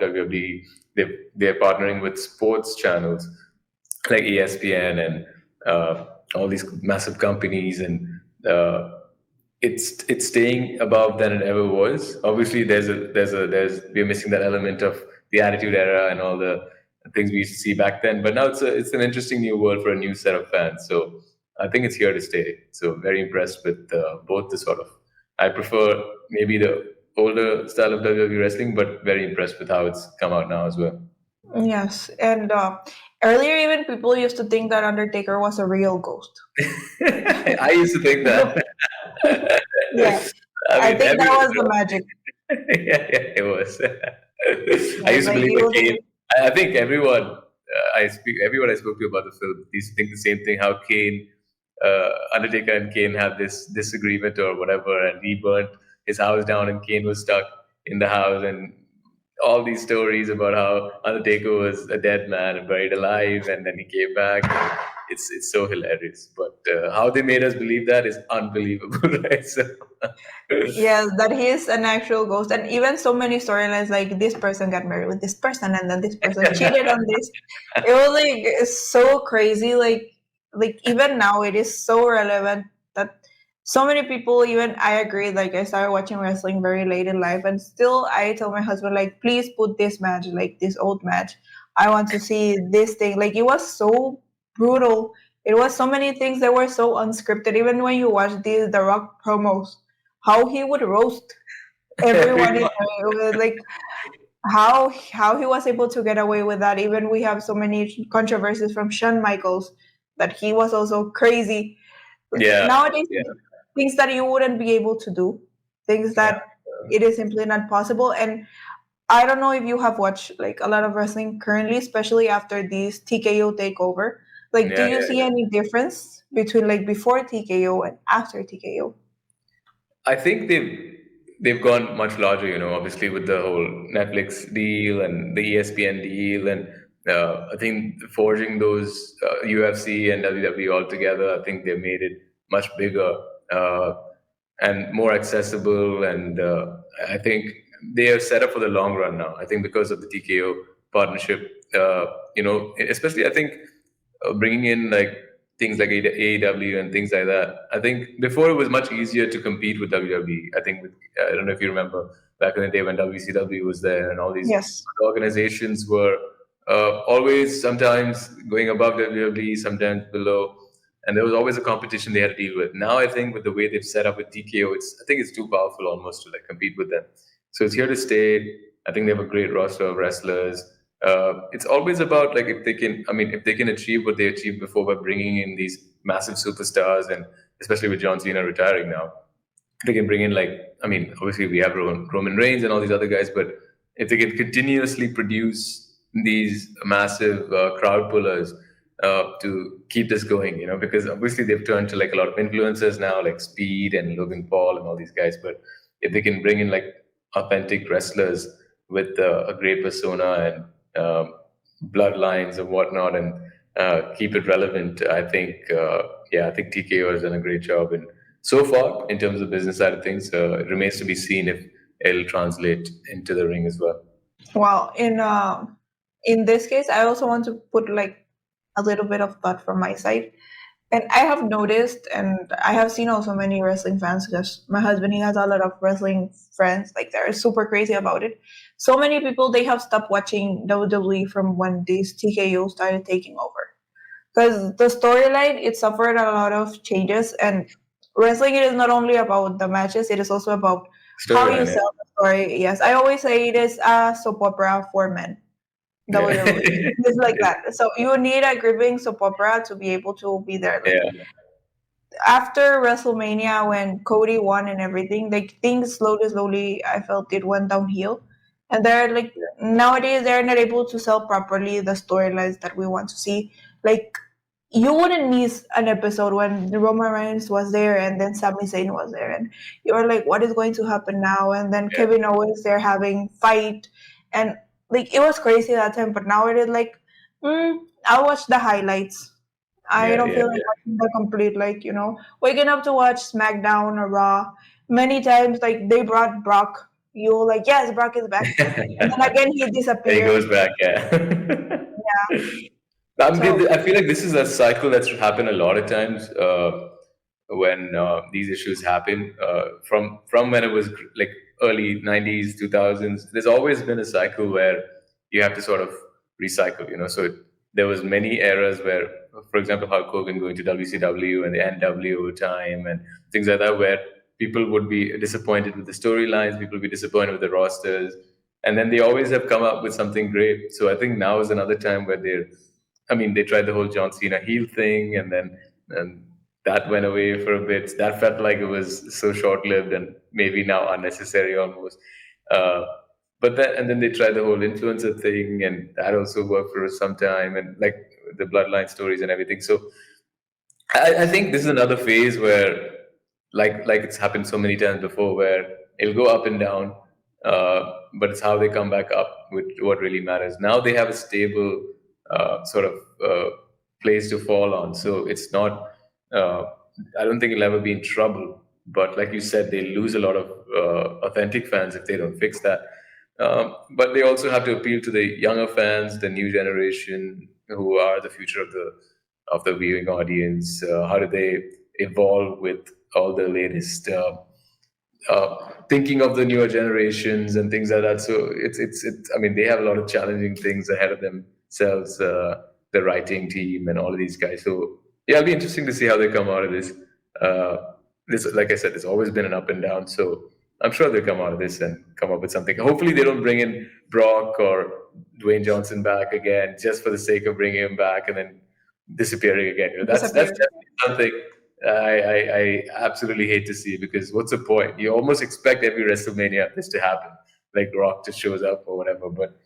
WWE, they're partnering with sports channels like ESPN and all these massive companies, and it's staying above than it ever was. Obviously, we're missing that element of the Attitude Era and all the things we used to see back then. But now it's an interesting new world for a new set of fans. So I think it's here to stay. So very impressed with both the sort of. I prefer maybe the older style of WWE wrestling, but very impressed with how it's come out now as well. Yes, and earlier even people used to think that Undertaker was a real ghost. I used to think that. Yeah, I think that was the magic. Yeah, it was. I Yeah, used to like believe he that was. Kane. I think everyone I spoke to about the film used to think the same thing. How Undertaker and Kane had this disagreement or whatever, and he burnt his house down, and Kane was stuck in the house, and all these stories about how Undertaker was a dead man and buried alive, and then he came back. It's so hilarious, but how they made us believe that is unbelievable, right? So, Yes, that he is an actual ghost, and even so many storylines like this person got married with this person, and then this person cheated on this. It was like it's so crazy. Like even now, it is so relevant that so many people. Even I agree. Like I started watching wrestling very late in life, and still I tell my husband like, please put this match, like this old match. I want to see this thing. Like it was so brutal. It was so many things that were so unscripted. Even when you watch the Rock promos, how he would roast everyone in there. It was like how he was able to get away with that. Even we have so many controversies from Shawn Michaels that he was also crazy. yeah, Nowadays, yeah, things that you wouldn't be able to do, things yeah, that it is simply not possible. And I don't know if you have watched like a lot of wrestling currently, especially after this TKO takeover. Like, do yeah, you see yeah. any difference between like before TKO and after TKO? I think they've gone much larger, obviously with the whole Netflix deal and the ESPN deal, and I think forging those UFC and WWE all together, I think they made it much bigger uh, and more accessible, and I think they are set up for the long run now. I think because of the TKO partnership, especially I think bringing in like things like AEW and things like that. I think before it was much easier to compete with WWE. I think I don't know if you remember back in the day when WCW was there, and all these Yes. organizations were always sometimes going above WWE, sometimes below, and there was always a competition they had to deal with. Now I think with the way they've set up with TKO, I think it's too powerful almost to like compete with them. So it's here to stay. I think they have a great roster of wrestlers. It's always about like if they can achieve what they achieved before by bringing in these massive superstars, and especially with John Cena retiring now, they can bring in obviously we have Roman Reigns and all these other guys, but if they can continuously produce these massive crowd pullers to keep this going, because obviously they've turned to like a lot of influencers now, like Speed and Logan Paul and all these guys, but if they can bring in like authentic wrestlers with a great persona and bloodlines and whatnot, and keep it relevant, I think TKO has done a great job. And so far, in terms of business side of things, it remains to be seen if it'll translate into the ring as well. Well, in this case, I also want to put like a little bit of thought from my side. And I have noticed, and I have seen also many wrestling fans because my husband, he has a lot of wrestling friends, like they're super crazy about it. So many people, they have stopped watching WWE from when this TKO started taking over. Because the storyline, it suffered a lot of changes, and wrestling, it is not only about the matches, it is also about how you Storyline, yeah. sell the story. Yes, I always say it is a soap opera for men. WWE. Yeah. It's like that. So you need a gripping soap opera to be able to be there. Like Yeah. after WrestleMania when Cody won and everything, like things slowly, I felt it went downhill. And they're like nowadays they're not able to sell properly the storylines that we want to see. Like you wouldn't miss an episode when Roman Reigns was there and then Sami Zayn was there, and you were like, "What is going to happen now?" And then Yeah, Kevin Owens there having fight, and like it was crazy that time. But now it is like, I'll watch the highlights. I yeah, don't yeah, feel like watching the complete, like, waking up to watch SmackDown or Raw. Many times, like, they brought Brock. You're like, yes, Brock is back. And then yeah. again, he And he disappeared. goes back, yeah. Yeah. So, I feel like this is a cycle that's happened a lot of times when these issues happen. From when it was like early '90s, 2000s, there's always been a cycle where you have to sort of recycle. There was many eras where, for example, Hulk Hogan going to WCW and the NW over time and things like that, where people would be disappointed with the storylines, people would be disappointed with the rosters, and then they always have come up with something great. So I think now is another time where they tried the whole John Cena heel thing, and that went away for a bit. That felt like it was so short lived and maybe now unnecessary almost. Uh, and then they tried the whole influencer thing, and that also worked for some time, and like the bloodline stories and everything. So I think this is another phase where, like it's happened so many times before, where it'll go up and down, but it's how they come back up with what really matters. Now they have a stable sort of place to fall on, so it's not. Uh, I don't think it'll ever be in trouble. But like you said, they lose a lot of authentic fans if they don't fix that. But they also have to appeal to the younger fans, the new generation, who are the future of the viewing audience. How do they evolve with all the latest thinking of the newer generations and things like that? So it's. I mean, they have a lot of challenging things ahead of themselves. The writing team and all of these guys. So yeah, it'll be interesting to see how they come out of this. Uh, like I said, there's always been an up and down. So I'm sure they'll come out of this and come up with something. Hopefully, they don't bring in Brock or Dwayne Johnson back again just for the sake of bringing him back and then disappearing again. That's disappeared. definitely something I absolutely hate to see, because what's the point? You almost expect every WrestleMania this to happen, like Rock just shows up or whatever. But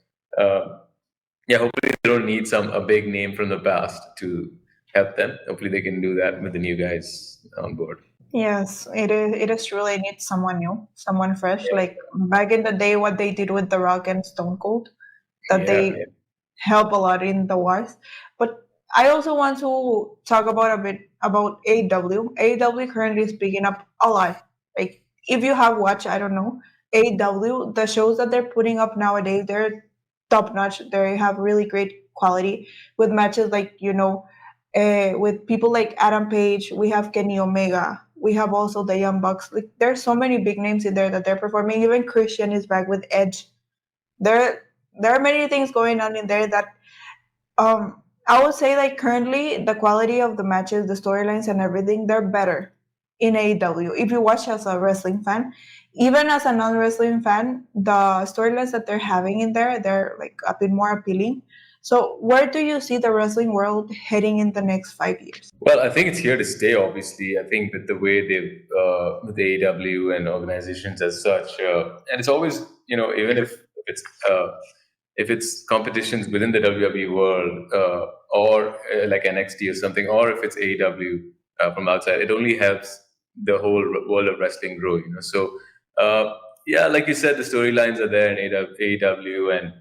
yeah, hopefully they don't need a big name from the past to help them. Hopefully they can do that with the new guys on board. Yes, it is. It is true. They need someone new, someone fresh. Yeah, Like back in the day, what they did with The Rock and Stone Cold, that yeah, they help a lot in the wars. But I also want to talk about a bit about AEW. AEW currently is picking up a lot. Like if you have watched, I don't know, AEW, the shows that they're putting up nowadays, they're top notch. They have really great quality with matches like with people like Adam Page. We have Kenny Omega. We have also the Young Bucks. Like there's so many big names in there that they're performing. Even Christian is back with Edge. There there are many things going on in there that I would say like currently the quality of the matches, the storylines and everything, they're better in AEW. If you watch as a wrestling fan, even as a non-wrestling fan, the storylines that they're having in there, they're like a bit more appealing. So where do you see the wrestling world heading in the next 5 years? Well, I think it's here to stay. Obviously, I think that the way they've with the AEW and organizations as such, and it's always, even it's uh, if it's competitions within the WWE world, or like NXT or something, or if it's AEW from outside, it only helps the whole world of wrestling grow. So uh, yeah, like you said, the storylines are there in AEW, and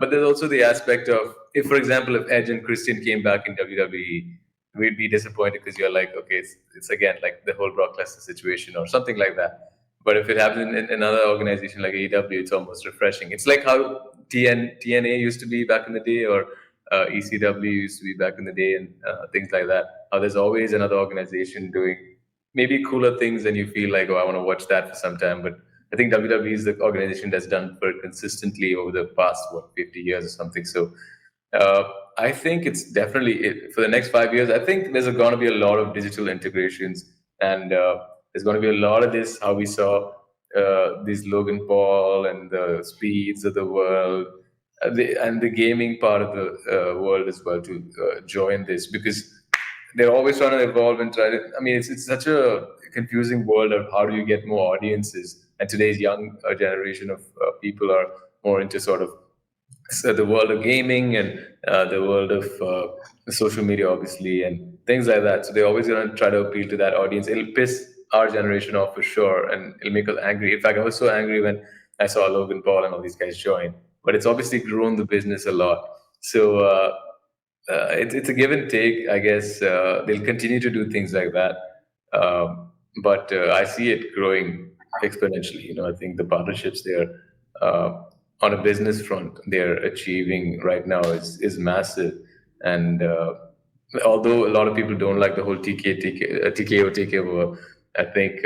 but there's also the aspect of, if, for example, if Edge and Christian came back in WWE, we'd be disappointed because you're like, okay, it's again like the whole Brock Lesnar situation or something like that. But if it happens in another organization like AEW, it's almost refreshing. It's like how TNA used to be back in the day, or ECW used to be back in the day, and things like that. How there's always another organization doing maybe cooler things, and you feel like, oh, I want to watch that for some time. But I think WWE is the organization that's done for it consistently over the past 50 years or something. So uh, I think it's definitely for the next 5 years. I think there's going to be a lot of digital integrations, and there's going to be a lot of this. How we saw these Logan Paul and the Speeds of the world, and the gaming part of the world as well to join this, because they're always trying to evolve and try to. I mean, it's such a confusing world of how do you get more audiences. And today's young generation of people are more into sort of the world of gaming and the world of social media, obviously, and things like that. So they're always going to try to appeal to that audience. It'll piss our generation off for sure, and it'll make us angry. In fact, I was so angry when I saw Logan Paul and all these guys join. But it's obviously grown the business a lot. So it's a give and take, I guess. They'll continue to do things like that. But I see it growing exponentially. I think the partnerships there on a business front they're achieving right now is massive. And although a lot of people don't like the whole TKO takeover, I think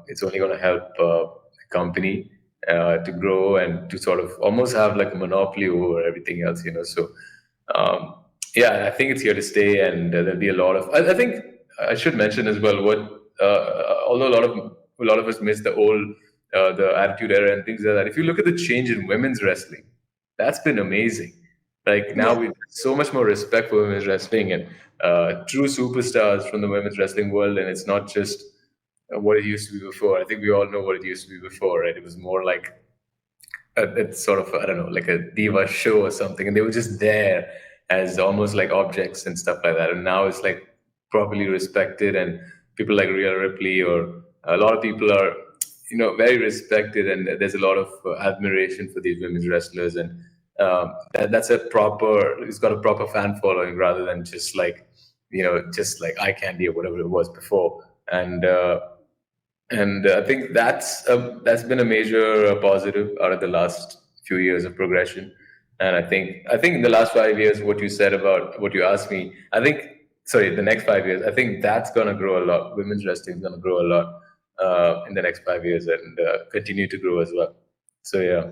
it's only going to help the company to grow and to sort of almost have like a monopoly over everything else. So um, yeah, I think it's here to stay, and there'll be a lot of. I think I should mention as well what, although a lot of us miss the Attitude Era and things like that. If you look at the change in women's wrestling, that's been amazing. Like now Yeah. we have so much more respect for women's wrestling and true superstars from the women's wrestling world, and it's not just what it used to be before. I think we all know what it used to be before, right? It was more like it's sort of, I don't know, like a diva show or something, and they were just there as almost like objects and stuff like that. And now it's like properly respected, and people like Rhea Ripley or a lot of people are, very respected, and there's a lot of admiration for these women's wrestlers, and that's it's got a proper fan following rather than just like, just like eye candy or whatever it was before. And I think that's been a major positive out of the last few years of progression. And I think in the last 5 years, what you said about what you asked me, I think sorry, the next 5 years, I think that's gonna grow a lot. Women's wrestling is gonna grow a lot in the next 5 years and continue to grow as well. So yeah.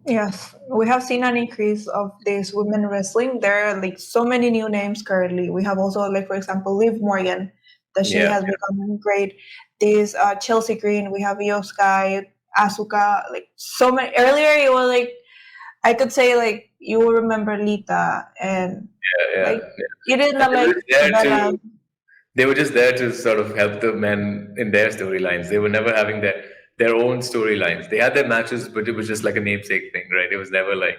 Yes, we have seen an increase of this women wrestling. There are like so many new names currently. We have also, like, for example, Liv Morgan, that she Yeah. has become great. This Chelsea Green, we have Io Sky, Asuka, like so many. Earlier, you were like, I could say like you will remember Lita, and Yeah, like yeah. you did not They like were there Bella. to they were just there to sort of help the men in their storylines. They were never having their own storylines. They had their matches, but it was just like a namesake thing, right? It was never like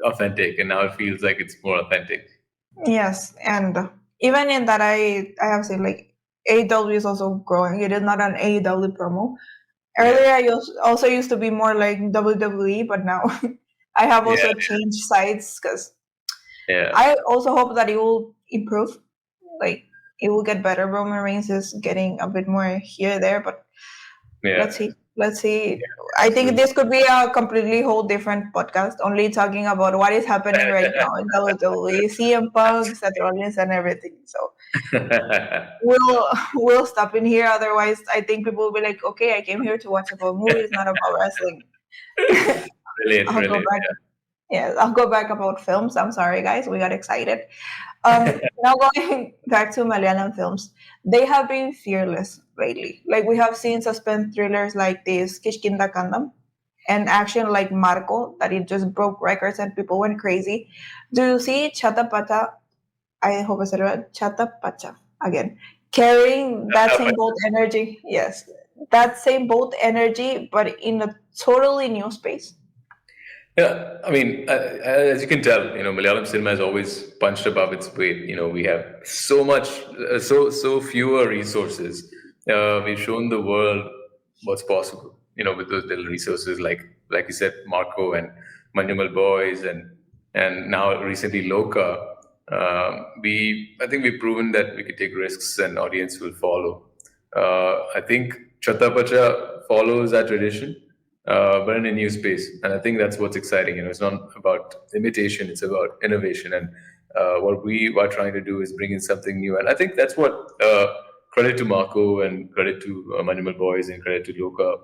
authentic, and now it feels like it's more authentic. Yes, and even in that, I have seen like AEW is also growing. It is not an AEW promo. Yeah, Earlier, also used to be more like WWE, but now I have yeah, also changed sides because yeah, I also hope that it will improve. Like it will get better. Roman Reigns is getting a bit more here there, but let's yeah, see. Let's see. I think absolutely. this could be a completely whole different podcast, only talking about what is happening right now in WWE, CM Punk, Seth Rollins, and everything. So we'll we'll stop in here. Otherwise, I think people will be like, okay, I came here to watch about movies, not about wrestling. Brilliant, I'll go brilliant. back. Yeah, I'll go back about films. I'm sorry, guys, we got excited. Now going back to Malayalam films, they have been fearless lately. Like we have seen suspense thrillers like this Kishkinda Kandam and action like Marco that it just broke records and people went crazy. Do you see Chatha Pacha? I hope I said it right. Chatha Pacha again, carrying that Yeah. same boat energy. Yes, that same boat energy, but in a totally new space. Yeah, I mean, as you can tell, Malayalam cinema has always punched above its weight. We have so much, so fewer resources. We've shown the world what's possible. With those little resources, like you said, Marco and Manyamal Boys, and now recently Loka. I think we've proven that we could take risks and audience will follow. I think Chatha Pacha follows that tradition, but in a new space. And I think that's what's exciting. It's not about imitation; it's about innovation. And what we are trying to do is bring in something new. And I think that's what credit to Marco and credit to Manimal Boys and credit to Loka,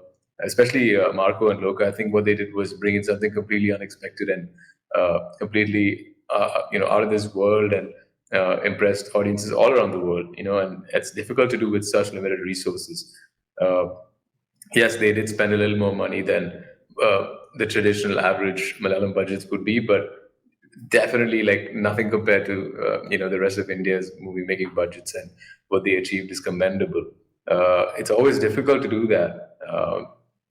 especially Marco and Loka. I think what they did was bring in something completely unexpected and completely out of this world and impressed audiences all around the world. And it's difficult to do with such limited resources. Uh, yes, they did spend a little more money than the traditional average Malayalam budgets would be, but definitely like nothing compared to the rest of India's movie making budgets, and what they achieved is commendable. It's always difficult to do that,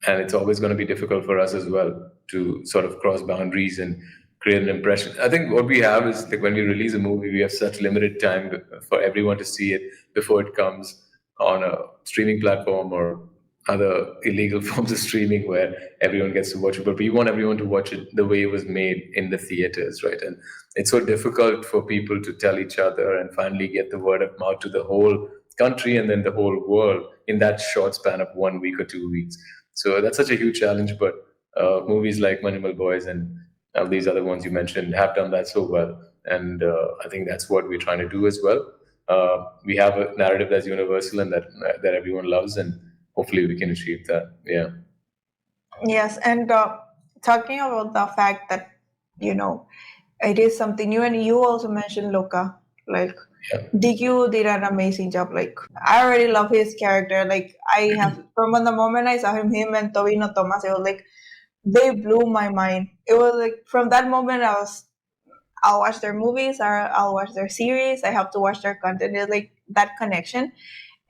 and it's always going to be difficult for us as well to sort of cross boundaries and create an impression. I think what we have is like when we release a movie, we have such limited time for everyone to see it before it comes on a streaming platform or other illegal forms of streaming where everyone gets to watch it. But we want everyone to watch it the way it was made in the theaters, right? And it's so difficult for people to tell each other and finally get the word of mouth to the whole country and then the whole world in that short span of 1 week or 2 weeks. So that's such a huge challenge. But movies like Manimal Boys and these other ones you mentioned have done that so well. And I think that's what we're trying to do as well. We have a narrative that's universal and that everyone loves, and hopefully we can achieve that. Yeah. Yes, and talking about the fact that you know it is something new, and you also mentioned Loka. Like Yeah. DQ did an amazing job. Like I already love his character. Like I have from the moment I saw him and Tovino Thomas, it was like they blew my mind. It was like from that moment I'll watch their movies, or I'll watch their series. I have to watch their content. It's like that connection,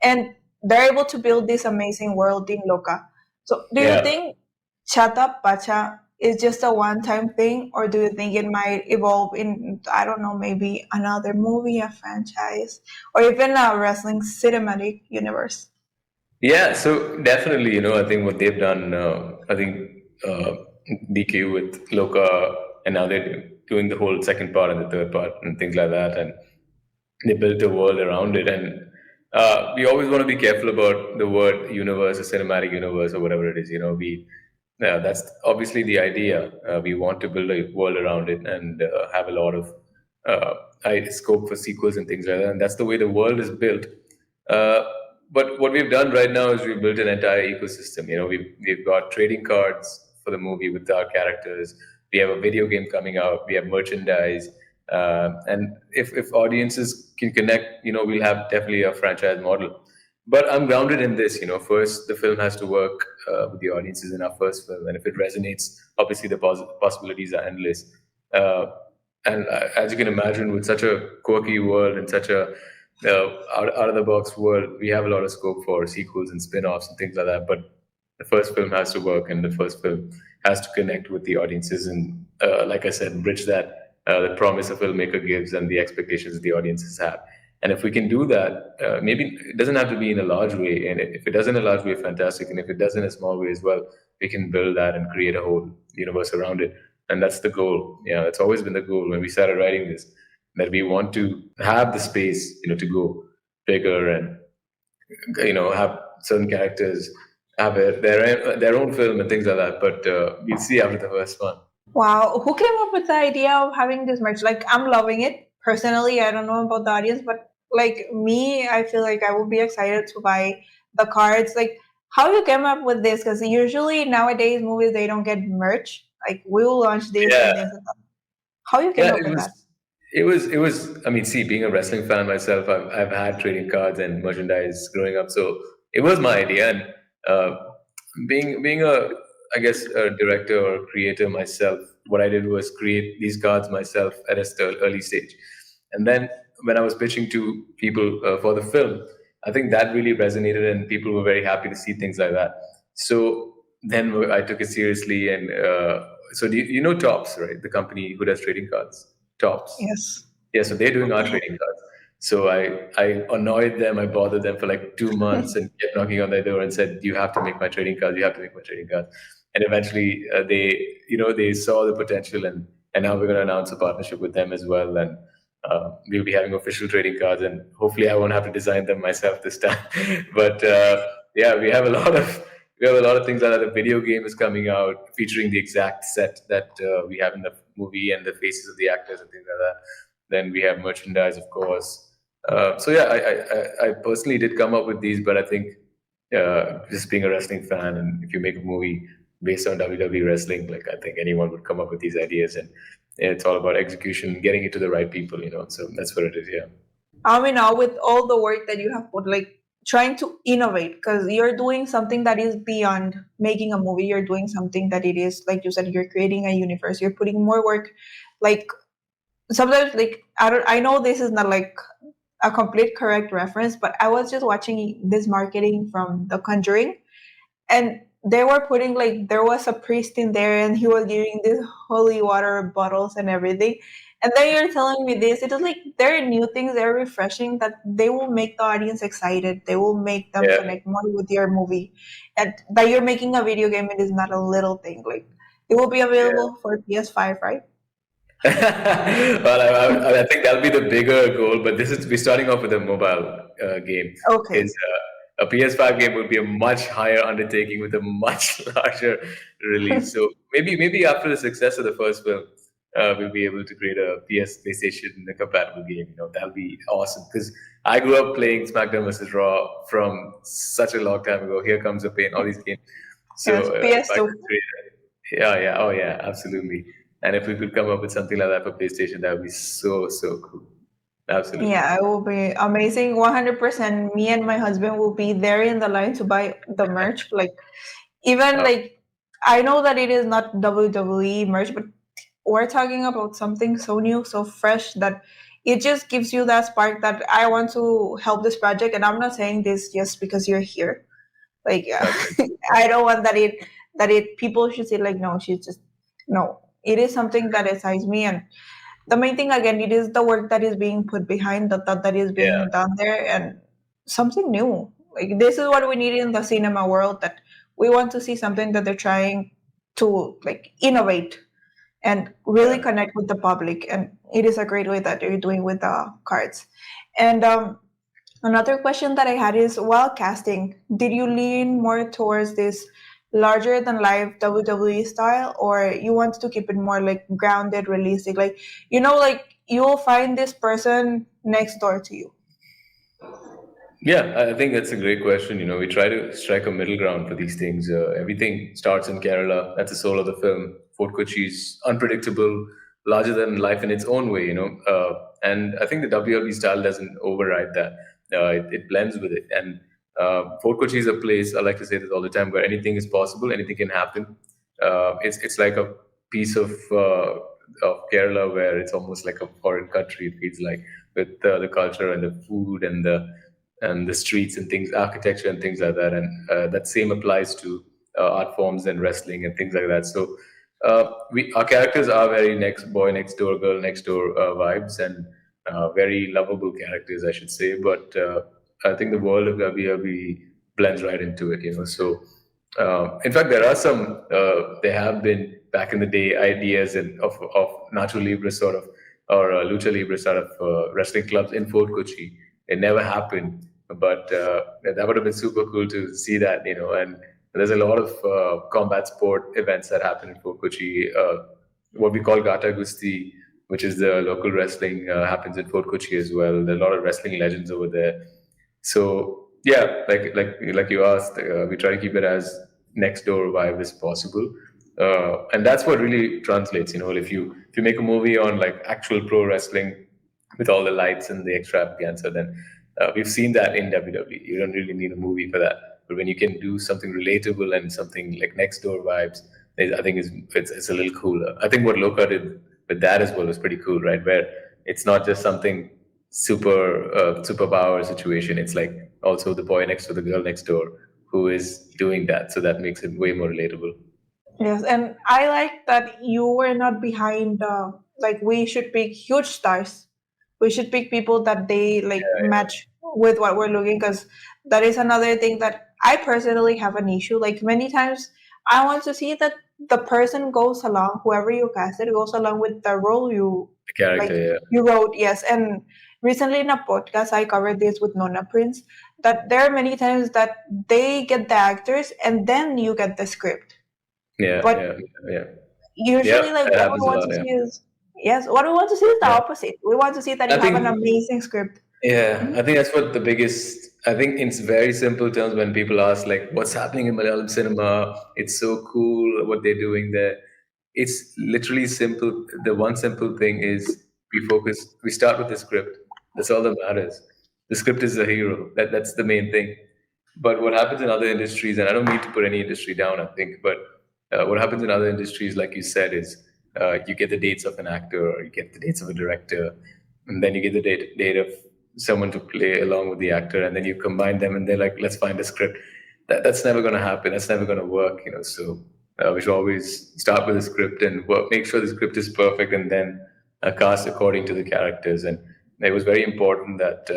and they're able to build this amazing world in Loka. So, do you Yeah. think Chatha Pacha is just a one-time thing, or do you think it might evolve in, I don't know, maybe another movie, a franchise, or even a wrestling cinematic universe? Yeah, so definitely, I think what they've done, I think uh, DQ with Loka, and now they're doing the whole second part and the third part and things like that, and they built a world around it. And we always want to be careful about the word universe or cinematic universe or whatever it is. That's obviously the idea. We want to build a world around it and have a lot of scope for sequels and things like that. And that's the way the world is built. Uh, but what we've done right now is we've built an entire ecosystem. We've got trading cards for the movie with our characters. We have a video game coming out. We have merchandise. And if audiences can connect, we'll have definitely a franchise model. But I'm grounded in this. First the film has to work with the audiences in our first film, and if it resonates, obviously the possibilities are endless. Uh, and as you can imagine, with such a quirky world and such a out of the box world, we have a lot of scope for sequels and spin-offs and things like that. But the first film has to work, and the first film has to connect with the audiences, and like I said, bridge that the promise a filmmaker gives and the expectations the audiences have. And if we can do that, maybe it doesn't have to be in a large way. And if it does in a large way, fantastic. And if it does in a small way as well, we can build that and create a whole universe around it. And that's the goal. Yeah, it's always been the goal when we started writing this, that we want to have the space, to go bigger and, have certain characters have their own film and things like that. But we'll see after the first one. Wow, who came up with the idea of having this merch? Like, I'm loving it personally. I don't know about the audience, but like me, I feel like I will be excited to buy the cards. Like, how you came up with this? Because usually nowadays movies they don't get merch. Like, we'll launch this Yeah. and this and that. How you came Yeah, up with that? it was. I mean, see, being a wrestling fan myself, I've had trading cards and merchandise growing up, so it was my idea. And uh, being a, I guess, a director or creator myself, what I did was create these cards myself at a still early stage, and then when I was pitching to people for the film, I think that really resonated, and people were very happy to see things like that. So then I took it seriously, and so you know Tops, right? The company who does trading cards. Tops. Yes. Yeah, so they're doing our trading cards. So I annoyed them. I bothered them for like 2 months and kept knocking on their door and said, "You have to make my trading cards. You have to make my trading cards." And eventually, they saw the potential, and now we're going to announce a partnership with them as well. And we'll be having official trading cards, and hopefully, I won't have to design them myself this time. But yeah, we have a lot of things like that. The video game is coming out featuring the exact set that we have in the movie and the faces of the actors and things like that. Then we have merchandise, of course. So yeah, I personally did come up with these, but I think just being a wrestling fan, and if you make a movie based on WWE wrestling, like I think anyone would come up with these ideas, and it's all about execution, getting it to the right people. So that's what it is. Yeah. I mean, now with all the work that you have put, like trying to innovate, because you're doing something that is beyond making a movie. You're doing something that it is, like you said, you're creating a universe. You're putting more work, like sometimes like I know this is not like a complete correct reference, but I was just watching this marketing from The Conjuring, and they were putting like there was a priest in there and he was giving these holy water bottles and everything, and then you're telling me this. It is like there are new things, they're refreshing, that they will make the audience excited, they will make them Yeah, connect more with your movie, and that you're making a video game. It is not a little thing. Like it will be yeah. available for PS5, right? Well, I think that'll be the bigger goal, but this is we're starting off with a mobile game. Okay. Is A PS5 game would be a much higher undertaking with a much larger release. So maybe after the success of the first film, we'll be able to create a PlayStation compatible game. That'll be awesome because I grew up playing SmackDown versus Raw from such a long time ago. Here Comes the Pain, all these games. So Yes, if I PS2. could create yeah, yeah, oh yeah, absolutely. And if we could come up with something like that for PlayStation, that would be so cool. Absolutely. Yeah, it will be amazing. 100%. Me and my husband will be there in the line to buy the merch. Like, even Uh, like, I know that it is not WWE merch, but we're talking about something so new, so fresh, that it just gives you that spark that I want to help this project. And I'm not saying this just because you're here. Like, okay. I don't want that it people should say like, no, she's just no. It is something that excites me, and the main thing again, it is the work that is being put behind, the thought that is Yeah, being done there, and something new. Like this is what we need in the cinema world, that we want to see something that they're trying to like innovate and really yeah. connect with the public, and it is a great way that you're doing with the cards. And another question that I had is, while casting, did you lean more towards this larger than life WWE style, or you wanted to keep it more like grounded, realistic? Like, like you'll find this person next door to you. Yeah, I think that's a great question. We try to strike a middle ground for these things. Everything starts in Kerala. That's the soul of the film. Fort Kochi is unpredictable, larger than life in its own way. And I think the WWE style doesn't override that. It blends with it. And Fort Kochi is a place, I like to say this all the time, where anything is possible, anything can happen. It's like a piece of Kerala where it's almost like a foreign country. It feels like, with the culture and the food and the streets and things, architecture and things like that. And that same applies to art forms and wrestling and things like that. So our characters are very next boy next door, girl next door vibes, and very lovable characters, I should say. But I think the world of WWE blends right into it. So in fact, there are some. There have been back in the day ideas of Nacho Libre sort of, or Lucha Libre sort of wrestling clubs in Fort Kochi. It never happened, but that would have been super cool to see that. And there's a lot of combat sport events that happen in Fort Kochi. What we call Gata Gusti, which is the local wrestling, happens in Fort Kochi as well. There are a lot of wrestling legends over there. So yeah, like you asked, we try to keep it as next door vibe as possible, and that's what really translates. If you make a movie on like actual pro wrestling with all the lights and the extravaganza, then we've seen that in WWE. You don't really need a movie for that. But when you can do something relatable and something like next door vibes, I think it's a little cooler. I think what Loka did with that as well was pretty cool, right? Where it's not just something superpower situation. It's like also the boy next to the girl next door who is doing that. So that makes it way more relatable. Yes, and I like that you were not behind. Like we should pick huge stars. We should pick people that they like match with what we're looking, because that is another thing that I personally have an issue. Like many times, I want to see that the person goes along, whoever you casted goes along with the role you The character, like yeah. you wrote. Yes, and recently in a podcast I covered this with Nona Prince, that there are many times that they get the actors and then you get the script, Yeah, but yeah, yeah. Yeah, usually, like that what we happens a want lot, to yeah. see is, yes, what we want to see is the Yeah. opposite. We want to see that I you have an think amazing script. Yeah, Mhm. I think that's what the biggest. I think in very simple terms, when people ask like, "What's happening in Malayalam cinema?" It's so cool what they're doing there. It's literally simple. The one simple thing is we focus. We start with the script. That's all that matters. The script is the hero. That's the main thing. But what happens in other industries, and I don't mean to put any industry down, I think, but what happens in other industries, like you said, is you get the dates of an actor, or you get the dates of a director, and then you get the date of someone to play along with the actor, and then you combine them, and they're like, let's find a script. That's never going to happen. That's never going to work, you know. So we should always start with a script and make sure the script is perfect, and then cast according to the characters. And it was very important that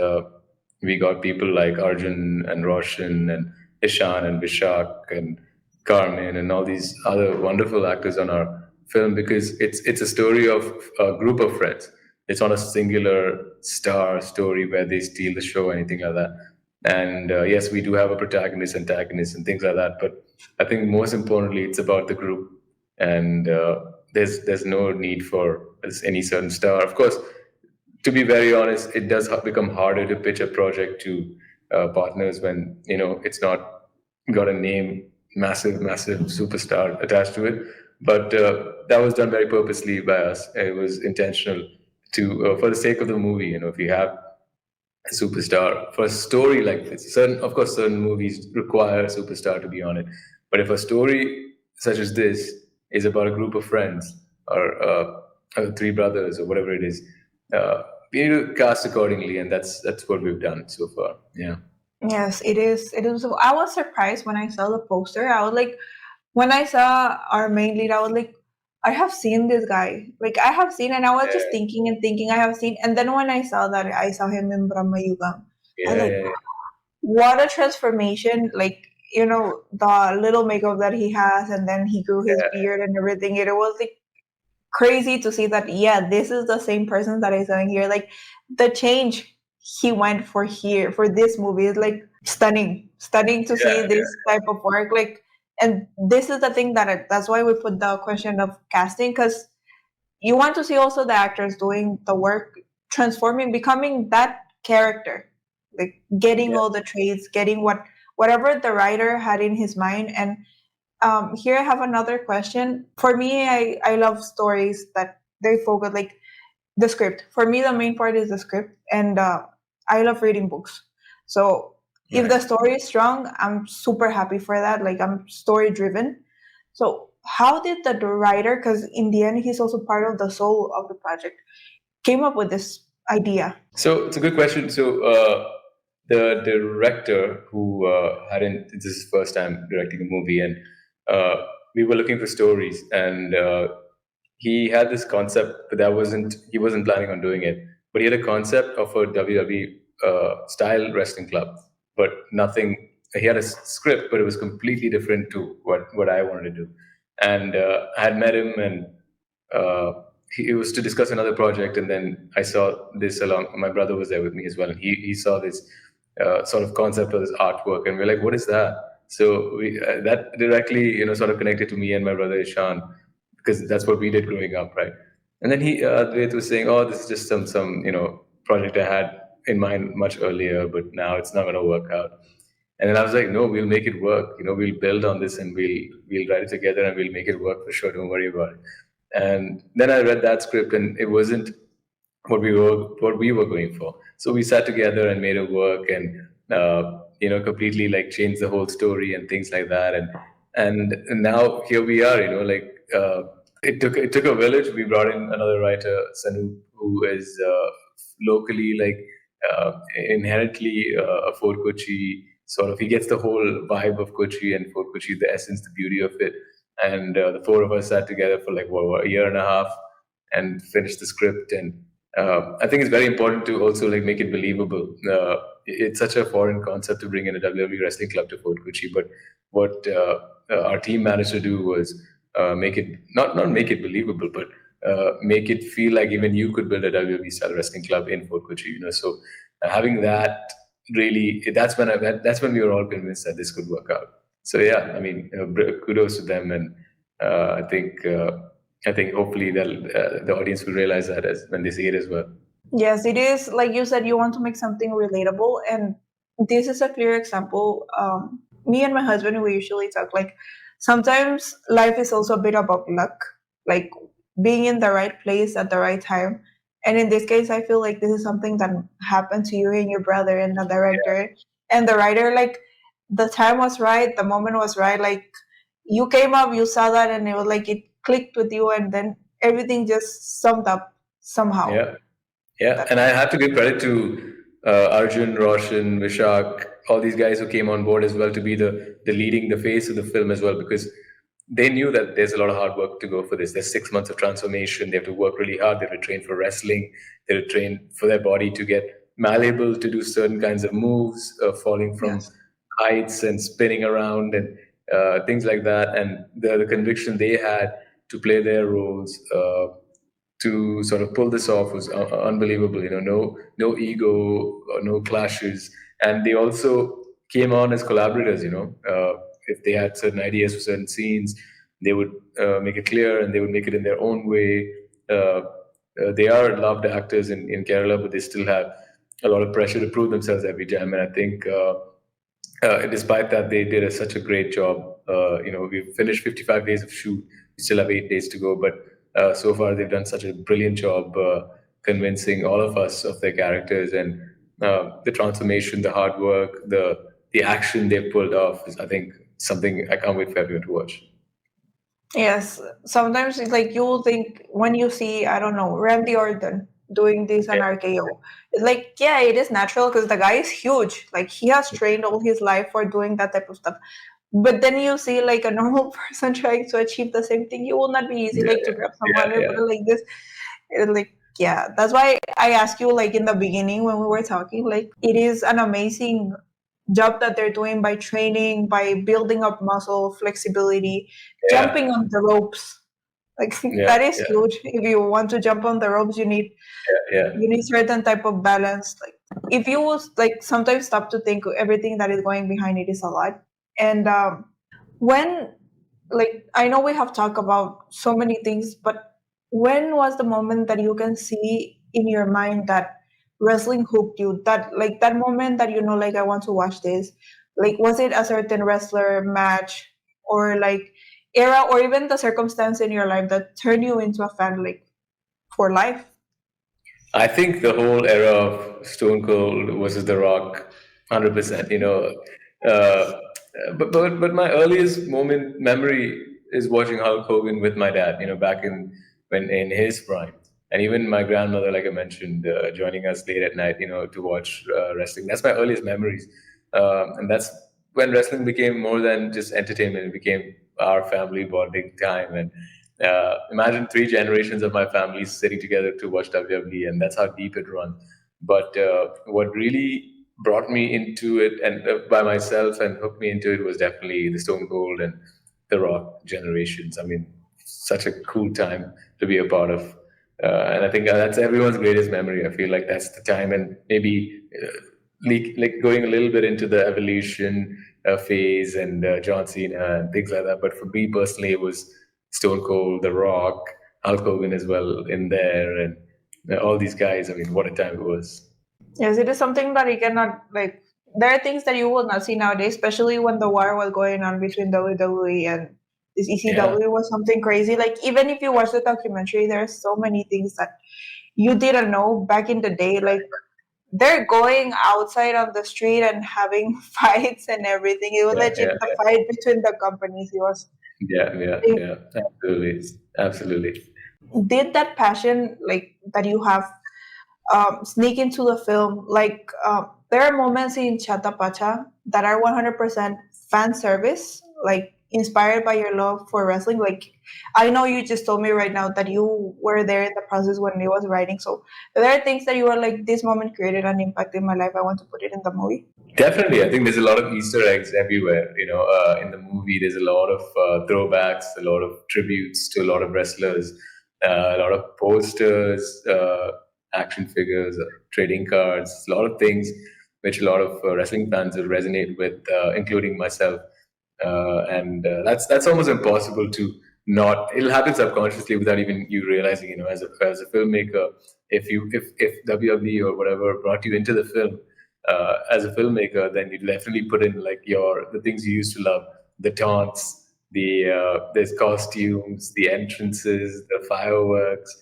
we got people like Arjun and Roshan and Ishan and Vishak and Carmen and all these other wonderful actors on our film, because it's a story of a group of friends. It's not a singular star story where they steal the show or anything like that. And yes, we do have a protagonist, antagonist, and things like that. But I think most importantly, it's about the group, and there's no need for any certain star. Of course, to be very honest, it does become harder to pitch a project to partners when it's not got a name, massive superstar attached to it. But that was done very purposely by us. It was intentional to for the sake of the movie. If you have a superstar for a story like this, certain movies require a superstar to be on it. But if a story such as this is about a group of friends or three brothers or whatever it is, we need to cast accordingly, and that's what we've done so far. Yeah. Yes, it is. It is. I was surprised when I saw the poster. I was like, when I saw our main lead, I was like, I have seen this guy. Like I have seen, and I was just thinking and thinking. I have seen, and then when I saw that, I saw him in Brahma Yugam. I was like, what a transformation! Like the little makeup that he has, and then he grew his beard and everything. It was like crazy to see that. Yeah, this is the same person that I saw in here. Like the change he went for this movie is like stunning to see this type of work. Like, and this is the thing that's why we put the question of casting, because you want to see also the actors doing the work, transforming, becoming that character, like getting all the traits, getting whatever the writer had in his mind. And here I have another question. For me, I love stories that they focus, like the script. For me, the main part is the script, and I love reading books. So if the story is strong, I'm super happy for that. Like I'm story driven. So how did the writer, because in the end he's also part of the soul of the project, came up with this idea? So it's a good question. So the director who hadn't this is his first time directing a movie, and we were looking for stories, and he had this concept, but he wasn't planning on doing it. But he had a concept of a WWE style wrestling club, but nothing. He had a script, but it was completely different to what I wanted to do. And I had met him, and it was to discuss another project. And then I saw this along. My brother was there with me as well, and he saw this sort of concept of this artwork, and we're like, "What is that?" So that directly, sort of connected to me and my brother Ishan, because that's what we did growing up, right? And then he Advait was saying, "Oh, this is just some project I had in mind much earlier, but now it's not going to work out." And then I was like, "No, we'll make it work. We'll build on this, and we'll write it together, and we'll make it work for sure. Don't worry about it." And then I read that script, and it wasn't what we were going for. So we sat together and made it work, and completely like changed the whole story and things like that. And now here we are. It took a village. We brought in another writer, Sanu, who is locally inherently a Fort Kochi sort of. He gets the whole vibe of Kochi and Fort Kochi, the essence, the beauty of it. And the four of us sat together for a year and a half and finished the script. And I think it's very important to also make it believable. It's such a foreign concept to bring in a WWE wrestling club to Fort Kochi, but what our team managed to do was make it not make it believable, but make it feel like even you could build a WWE style wrestling club in Fort Kochi. So having that really, that's when we were all convinced that this could work out. So yeah, I mean, kudos to them, and I think hopefully the audience will realize that when they see it as well. Yes, it is. Like you said, you want to make something relatable, and this is a clear example. Me and my husband, we usually talk like sometimes life is also a bit about luck, like being in the right place at the right time. And in this case, I feel like this is something that happened to you and your brother and the director and the writer. Like the time was right, the moment was right. Like you came up, you saw that, and it was like it clicked with you, and then everything just summed up somehow. Yeah. Yeah, That, and I have to give credit to Arjun, Roshan, Vishak, all these guys who came on board as well to be the leading, the face of the film as well, because they knew that there's a lot of hard work to go for this. There's 6 months of transformation. They have to work really hard. They have to train for wrestling. They have to train for their body to get malleable to do certain kinds of moves, falling from yes. heights and spinning around and things like that. And the conviction they had to play their roles. To sort of pull this off was unbelievable. No ego, no clashes, and they also came on as collaborators. If they had certain ideas for certain scenes, they would make it clear, and they would make it in their own way. They are loved actors in Kerala, but they still have a lot of pressure to prove themselves every time. And I think, despite that, they did such a great job. We've finished 55 days of shoot. We still have 8 days to go, but so far they've done such a brilliant job convincing all of us of their characters, and the transformation, the hard work, the action they've pulled off is, I think, something I can't wait for everyone to watch. Yes, sometimes it's like you will think when you see, I don't know, Randy Orton doing this on Yeah, RKO. It's like, yeah, it is natural because the guy is huge. Like he has trained all his life for doing that type of stuff. But then you see like a normal person trying to achieve the same thing. It will not be easy, yeah, like to grab yeah, someone and put yeah, it like this. Like, yeah, that's why I asked you like in the beginning when we were talking, like it is an amazing job that they're doing by training, by building up muscle, flexibility, yeah, jumping on the ropes. Like yeah, that is yeah, huge. If you want to jump on the ropes, yeah. you need certain type of balance. Like if you will like sometimes stop to think everything that is going behind it is a lot. And when like I know we have talked about so many things, but when was the moment that you can see in your mind that wrestling hooked you? That like that moment that like I want to watch this. Like was it a certain wrestler match or like era or even the circumstance in your life that turned you into a fan like for life? I think the whole era of Stone Cold versus The Rock, 100%. Uh, but my earliest moment memory is watching Hulk Hogan with my dad. Back when in his prime, and even my grandmother, like I mentioned, joining us late at night, to watch wrestling. That's my earliest memories, and that's when wrestling became more than just entertainment. It became our family bonding time, and imagine 3 generations of my family sitting together to watch WWE, and that's how deep it runs. But what really brought me into it and by myself and hooked me into it was definitely the Stone Cold and the Rock generations. I mean, such a cool time to be a part of. And I think that's everyone's greatest memory. I feel like that's the time, and maybe like going a little bit into the evolution phase and John Cena and things like that. But for me personally, it was Stone Cold, The Rock, Hulk Hogan as well in there, and all these guys. I mean, what a time it was. Yes, it is something that you cannot like. There are things that you will not see nowadays, especially when the war was going on between WWE and this Yeah, ECW was something crazy. Like even if you watch the documentary, there are so many things that you didn't know back in the day. Like they're going outside on the street and having fights and everything. It was yeah, legit yeah, the fight between the companies. It was. yeah, yeah, yeah. Absolutely, absolutely. Did that passion like that you have sneak into the film. Like there are moments in Chatha Pacha that are 100% fan service, like inspired by your love for wrestling. Like I know you just told me right now that you were there in the process when it was writing. So there are things that you were like, this moment created an impact in my life. I want to put it in the movie. Definitely, I think there's a lot of Easter eggs everywhere. In the movie, there's a lot of throwbacks, a lot of tributes to a lot of wrestlers, a lot of posters, action figures, trading cards, a lot of things which a lot of wrestling fans will resonate with, including myself. And that's almost impossible to not. It'll happen subconsciously without even you realizing. As a filmmaker, if WWE or whatever brought you into the film as a filmmaker, then you definitely put in like the things you used to love, the taunts, there's costumes, the entrances, the fireworks,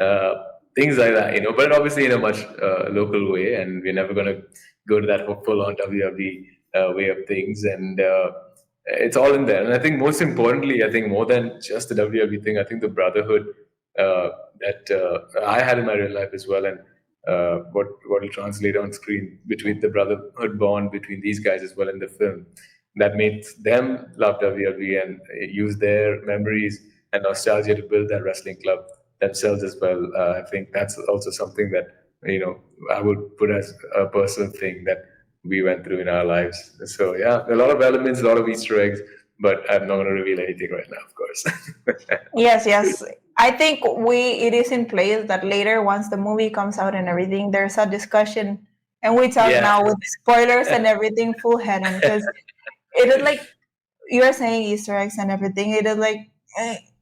uh, things like that. But obviously in a much local way, and we're never going to go to that full on WWE way of things, and it's all in there. And I think most importantly, I think more than just the WWE thing, I think the brotherhood. that I had in my real life as well, and what will translate on screen between the brotherhood bond between these guys as well in the film, that made them love WWE and use their memories and nostalgia to build that wrestling club themselves as well. I think that's also something that I would put as a personal thing that we went through in our lives. So yeah, a lot of elements, a lot of Easter eggs, but I'm not going to reveal anything right now, of course. Yes, yes. I think it is in place that later, once the movie comes out and everything, there's a discussion, and we talk Yeah, now with spoilers and everything full head on, because it is like you're saying Easter eggs and everything. It is like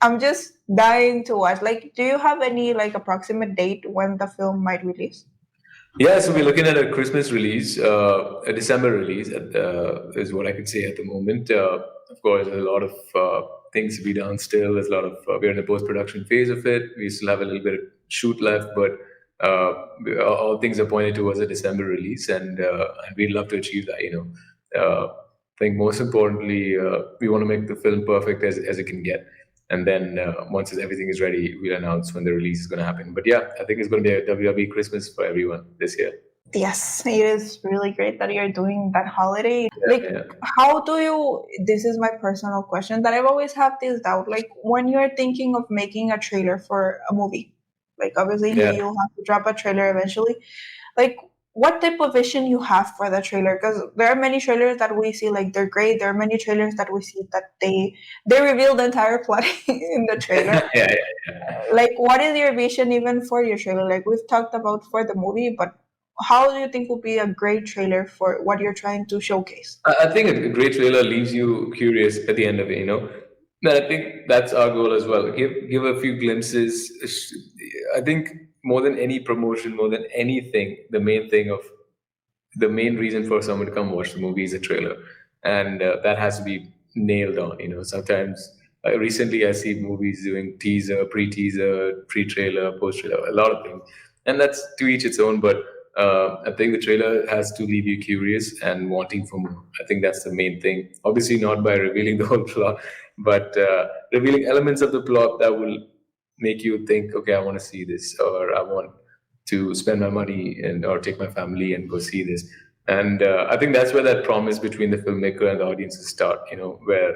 I'm just dying to watch. Like, do you have any like approximate date when the film might release? yeah. So we're looking at a Christmas release, a December release, is what I could say at the moment. Of course, there's a lot of things to be done still. There's a lot of we're in the post production phase of it. We still have a little bit of shoot left, but all things are pointed towards a December release, and we'd love to achieve that. I think most importantly, we want to make the film perfect as it can get. And then once everything is ready, we'll announce when the release is going to happen. But yeah, I think it's going to be a WWE Christmas for everyone this year. Yes, it is really great that you're doing that holiday. Yeah, Like, yeah, how do you? This is my personal question that I've always had this doubt. Like, when you're thinking of making a trailer for a movie, like obviously yeah. you'll have to drop a trailer eventually. Like, what type of vision you have for the trailer? Because there are many trailers that we see, like they're great. There are many trailers that we see that they reveal the entire plot in the trailer. Yeah, yeah. Like, what is your vision even for your trailer? Like, we've talked about for the movie, but how do you think will be a great trailer for what you're trying to showcase? I think a great trailer leaves you curious at the end of it. And I think that's our goal as well. Give a few glimpses. I think more than any promotion, more than anything, the main reason for someone to come watch the movie is a trailer, and that has to be nailed on. Sometimes recently I see movies doing teaser, pre-teaser, pre-trailer, post-trailer, a lot of things, and that's to each its own. But I think the trailer has to leave you curious and wanting for more. I think that's the main thing. Obviously, not by revealing the whole plot, but revealing elements of the plot that will make you think, okay, I want to see this, or I want to spend my money and or take my family and go see this. And I think that's where that promise between the filmmaker and the audiences start. Where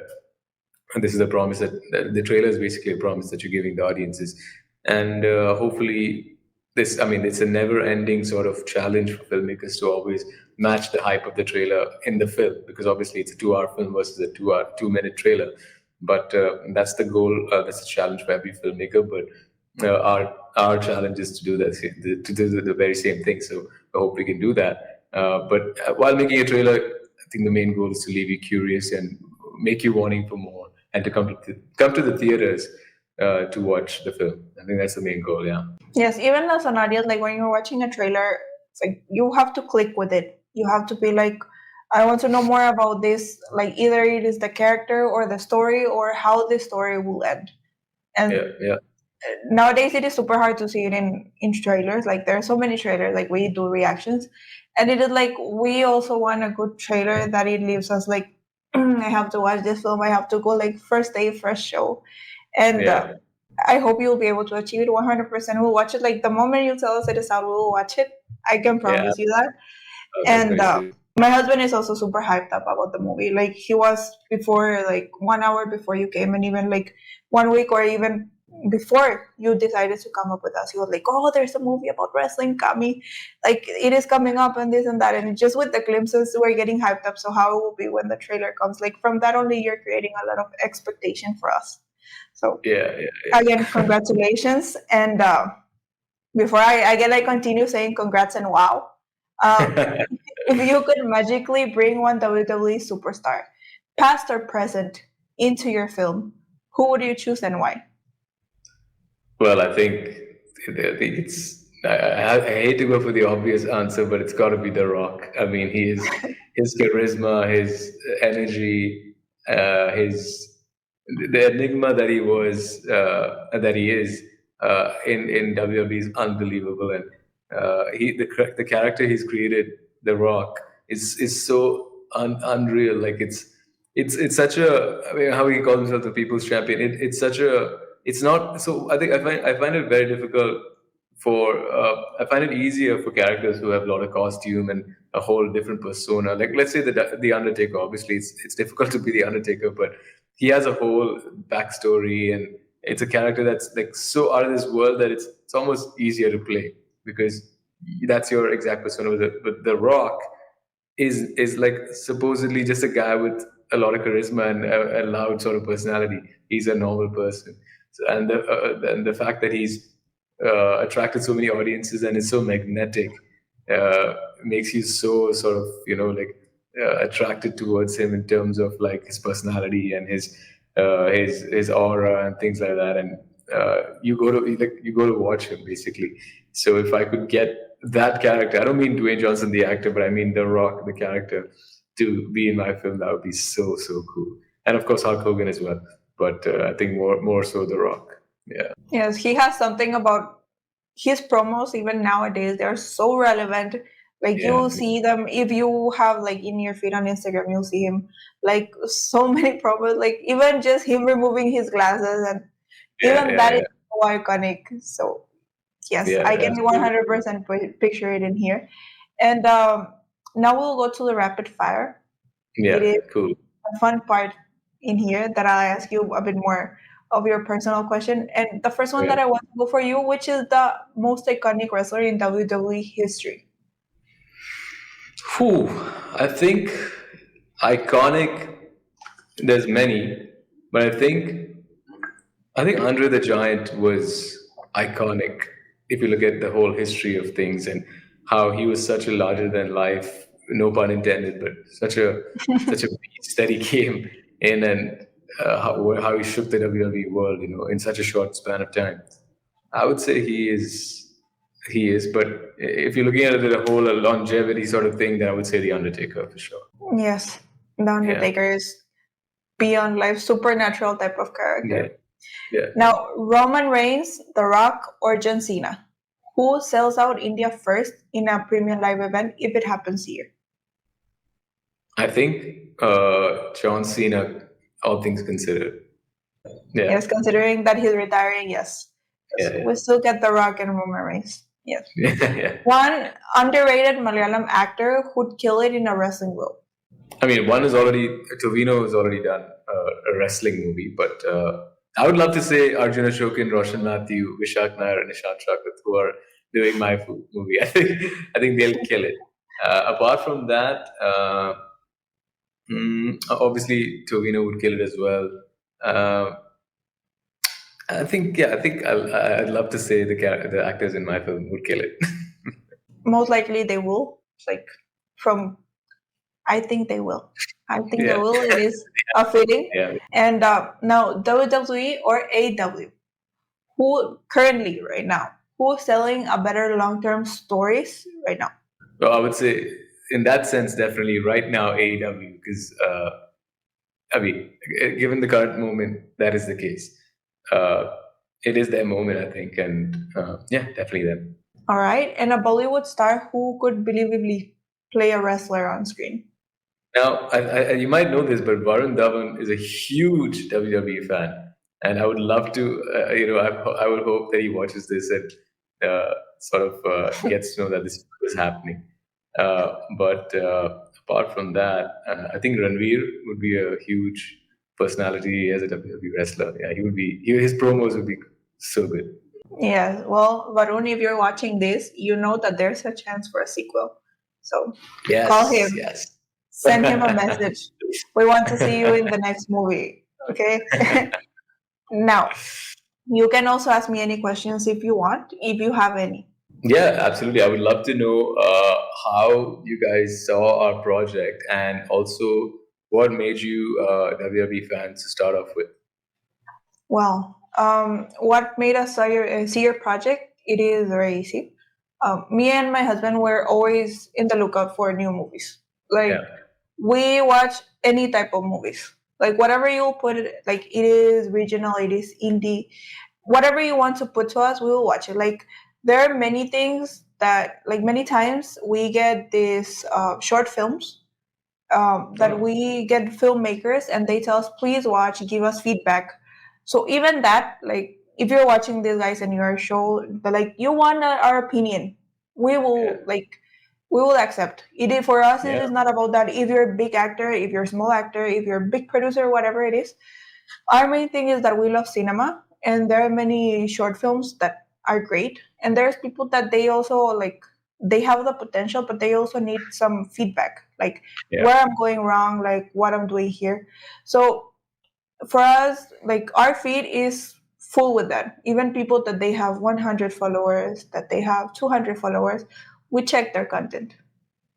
this is a promise that the trailer is basically a promise that you're giving the audiences, and hopefully this. I mean, it's a never-ending sort of challenge for filmmakers to always match the hype of the trailer in the film, because obviously it's a 2-hour film versus a 2-minute trailer. But that's the goal. That's a challenge for every filmmaker. But our challenge is to do that, to do the very same thing. So I hope we can do that. But while making a trailer, I think the main goal is to leave you curious and make you wanting for more, and to come to the theaters to watch the film. I think that's the main goal. Yeah. Yes, even as an audience, like when you're watching a trailer, it's like you have to click with it. You have to be like, I want to know more about this. Like either it is the character or the story or how the story will end. And Yeah. Yeah. nowadays it is super hard to see it in trailers. Like there are so many trailers, like we do reactions, and it is like we also want a good trailer that it leaves us like, I have to watch this film. I have to go like first day, first show, and Yeah. I hope you'll be able to achieve it 100%. We'll watch it like the moment you tell us it is out. We'll watch it. I can Yeah. promise you that. That's And very sweet. my husband is also super hyped up about the movie. Like he was before, like 1 hour before you came, and even like 1 week or even before you decided to come up with us, he was like, "Oh, there's a movie about wrestling, Cami. Like it is coming up, and this and that." And just with the glimpses, we're getting hyped up. So how it will be when the trailer comes? Like from that only, you're creating a lot of expectation for us. So Yeah. Yeah. again, congratulations. And before I get like continue saying congrats and wow. Um, Yeah. if you could magically bring one WWE superstar, past or present, into your film, who would you choose and why? Well, I think it's. I hate to go for the obvious answer, but it's got to be The Rock. I mean, his charisma, his energy, his the enigma that he is in WWE is unbelievable, and the character he's created, The Rock, is so unreal. Like it's such a. I mean, how he calls himself the people's champion. It's such a it's not. So I find it very difficult for I find it easier for characters who have a lot of costume and a whole different persona. Like let's say the Undertaker. Obviously, it's difficult to be the Undertaker, but he has a whole backstory, and it's a character that's like so out of this world that it's almost easier to play because that's your exact persona. With the Rock is like supposedly just a guy with a lot of charisma and a loud sort of personality. He's a normal person, so, and the fact that he's attracted so many audiences and is so magnetic makes you so sort of like attracted towards him in terms of like his personality and his aura and things like that. And you go to watch him basically. So if I could get that character, I don't mean Dwayne Johnson the actor, but I mean The Rock the character to be in my film, that would be so cool. And of course Hulk Hogan as well, but I think more so The Rock. Yeah. Yes, he has something about his promos even nowadays. They're so relevant. Like Yeah. you'll see them if you have like in your feed on Instagram, you'll see him like so many promos. Like even just him removing his glasses, and Yeah, even yeah, that is yeah. so iconic. So yes, Yeah, I can absolutely. 100% picture it in here. And now we'll go to the rapid fire. It Yeah, is cool. a fun part in here that I'll ask you a bit more of your personal question. And the first one Yeah. that I want to go for you, which is the most iconic wrestler in WWE history? Whew, I think iconic. There's many, but I think Andre the Giant was iconic. If you look at the whole history of things and how he was such a larger than life, no pun intended, but such a beast that he came in and how he shook the WWE world, in such a short span of time. I would say he is, but if you're looking at it as a whole, a longevity sort of thing, then I would say the Undertaker for sure. Yes, The Yeah, Undertaker is beyond life, supernatural type of yeah, character. yeah. Now, Roman Reigns, The Rock, or John Cena? Who sells out India first in a premium live event if it happens here? I think John Cena, all things considered. Yeah, Yes, considering that he's retiring, yes. yeah, We still get The Rock and Roman Reigns. Yes. yeah, yeah. One underrated Malayalam actor who'd kill it in a wrestling role. I mean, Tovino has already done a wrestling movie, but I would love to say Arjuna Ashokan, Roshan Matthew, Vishak Nair, and Shihan Shoukath, who are doing my movie. I think they'll kill it. Apart from that, obviously Tovino would kill it as well. Uh, I'd love to say the actors in my film would kill it. Most likely they will. It's like from I think they will. I think they Yeah, will. It is a fitting. yeah. And now WWE or AW, who currently right now, who's selling a better long term stories right now? So I would say, in that sense, definitely right now AEW, because I mean, given the current moment, that is the case. Uh, it is their moment, I think, and yeah, definitely them. All right, and a Bollywood star who could believably play a wrestler on screen. Now, you might know this, but Varun Dhawan is a huge WWE fan, and I would love to, I would hope that he watches this and sort of gets to know that this is happening. But apart from that, I think Ranveer would be a huge personality as a WWE wrestler. Yeah, he would be. His promos would be so good. Yes, well, Varun, if you're watching this, you know that there's a chance for a sequel. So call Yes, him, yes. send him a message. We want to see you in the next movie. Okay. Now, you can also ask me any questions if you want, if you have any. Yeah, absolutely. I would love to know how you guys saw our project and also what made you WWE fans to start off with. Well, what made us see your project? It is very easy. Me and my husband were always in the lookout for new movies. Yeah. Like we watch any type of movies. Like whatever you put it, like it is regional, it is indie, whatever you want to put to us, we will watch it. Like there are many things that, like many times, we get these short films that Oh, we get filmmakers and they tell us, please watch, give us feedback. So even that, like, if you're watching this guys and you're show that like you want our opinion, we Yeah. will like we will accept it. For us, it Yeah. is not about that. If you're a big actor, if you're a small actor, if you're a big producer, whatever it is, our main thing is that we love cinema, and there are many short films that are great, and there's people that they also like they have the potential, but they also need some feedback, like Yeah. where I'm going wrong, like what I'm doing here. So for us, like our feed is full with that. Even people that they have 100 followers, that they have 200 followers, we check their content.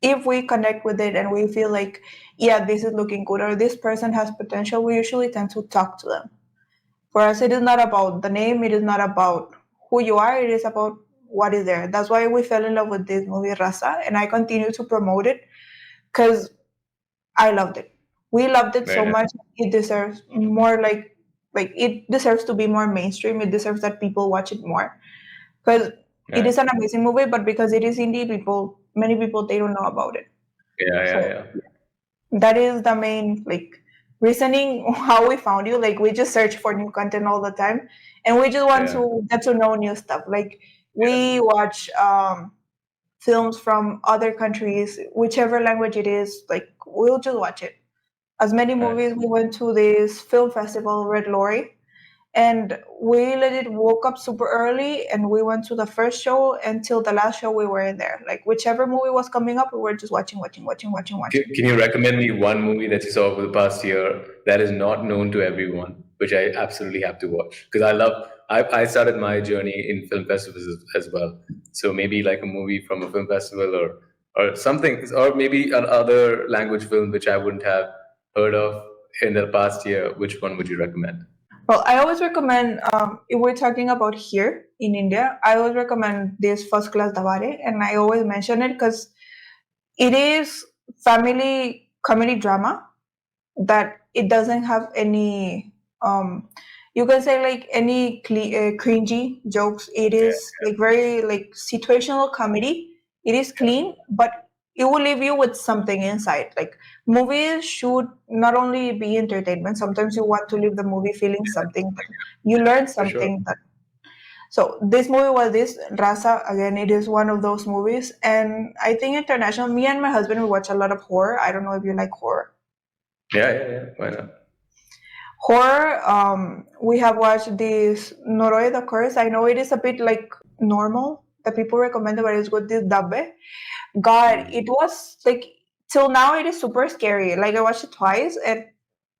If we connect with it and we feel like, yeah, this is looking good or this person has potential, we usually tend to talk to them. For us, it is not about the name, it is not about who you are, it is about what is there. That's why we fell in love with this movie Rasa, and I continue to promote it because I loved it. We loved it Very so nice. much. It deserves more, like it deserves to be more mainstream. It deserves that people watch it more because it Nice. is an amazing movie. But because it is indie, many people, they don't know about it. Yeah. Yeah. So Yeah. that is the main like reasoning how we found you. Like we just search for new content all the time, and we just want Yeah. to get to know new stuff. Like we watch films from other countries, whichever language it is. Like we'll just watch it. As many Nice. movies, we went to this film festival, Red Lorry, and we legit woke up super early and we went to the first show until the last show we were in there. Like whichever movie was coming up, we were just watching. Can you recommend me one movie that you saw over the past year that is not known to everyone, which I absolutely have to watch? Because I started my journey in film festivals as well. So maybe like a movie from a film festival or something, or maybe another language film which I wouldn't have heard of in the past year. Which one would you recommend? Well, I always recommend, if we're talking about here in India, I always recommend this First Class Davare, and I always mention it because it is family comedy drama that it doesn't have any, you can say like any cringy jokes. It Yeah. is like very like situational comedy. It is clean, but it will leave you with something inside. Like movies should not only be entertainment. Sometimes you want to leave the movie feeling something. That you learn For sure. something. So this movie was this Rasa again. It is one of those movies, and I think international. Me and my husband we watch a lot of horror. I don't know if you like horror. Yeah. Yeah. Yeah. Why not? Horror, we have watched this Noroi the Curse. I know it is a bit like normal. The people recommend it, but it's good. This Dabbe. God, it was like till now it is super scary. Like I watched it twice, and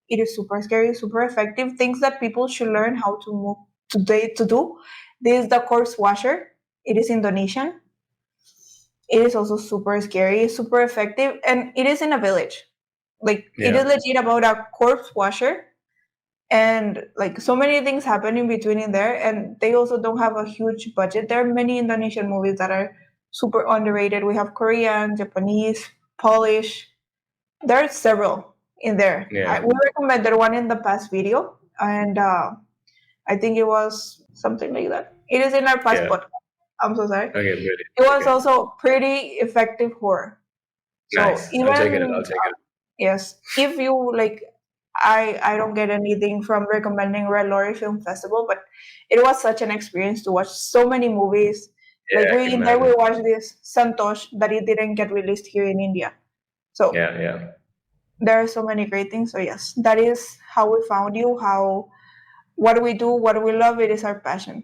it is super scary, super effective. Things that people should learn how to move today to do. This is the corpse washer. It is Indonesian. It is also super scary, super effective, and it is in a village. Like it is Yeah. legit about a corpse washer, and like so many things happen in between in there, and they also don't have a huge budget. There are many Indonesian movies that are super underrated. We have Korean, Japanese, Polish. There are several in there. Yeah. We recommended one in the past video, and I think it was something like that. It is in our past Yeah. podcast. I'm so sorry. Okay. Brilliant. It was Okay. also pretty effective horror. So Nice. I'll check it out. even I'll check it out. yes, if you like, I don't get anything from recommending Red Lorry Film Festival, but it was such an experience to watch so many movies. Like Yeah, I we can in there imagine. we watched this Santosh that it didn't get released here in India. So Yeah. Yeah. there are so many great things. So yes, that is how we found you. How what we do, what we love. It is our passion.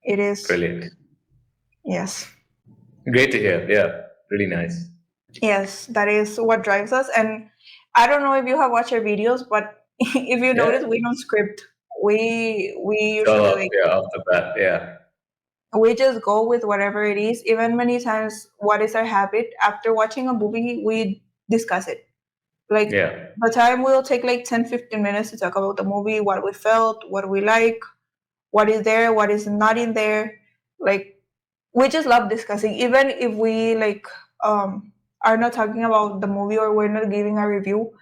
It is Brilliant. yes. Great to hear. Yeah. Really nice. Yes, that is what drives us. And I don't know if you have watched our videos, but if you Yeah. notice, we don't script. We It's all usually off, like yeah, off the bat. Yeah. we just go with whatever it is. Even many times, what is our habit? After watching a movie, we discuss it. Like Yeah. the time we'll take like 10-15 minutes to talk about the movie, what we felt, what we like, what is there, what is not in there. Like we just love discussing, even if we like are not talking about the movie or we're not giving a review.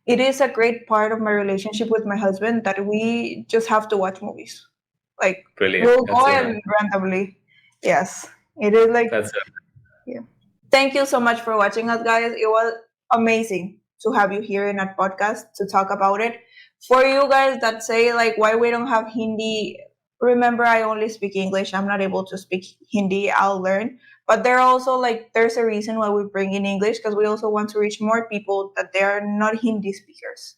It is a great part of my relationship with my husband that we just have to watch movies. Like Brilliant. we'll That's go so nice. and randomly. Yes, it is like That's yeah. Thank you so much for watching us, guys. It was amazing to have you here in our podcast to talk about it. For you guys that say like why we don't have Hindi, remember I only speak English. I'm not able to speak Hindi. I'll learn. But there are also like there's a reason why we bring in English because we also want to reach more people that they are not Hindi speakers.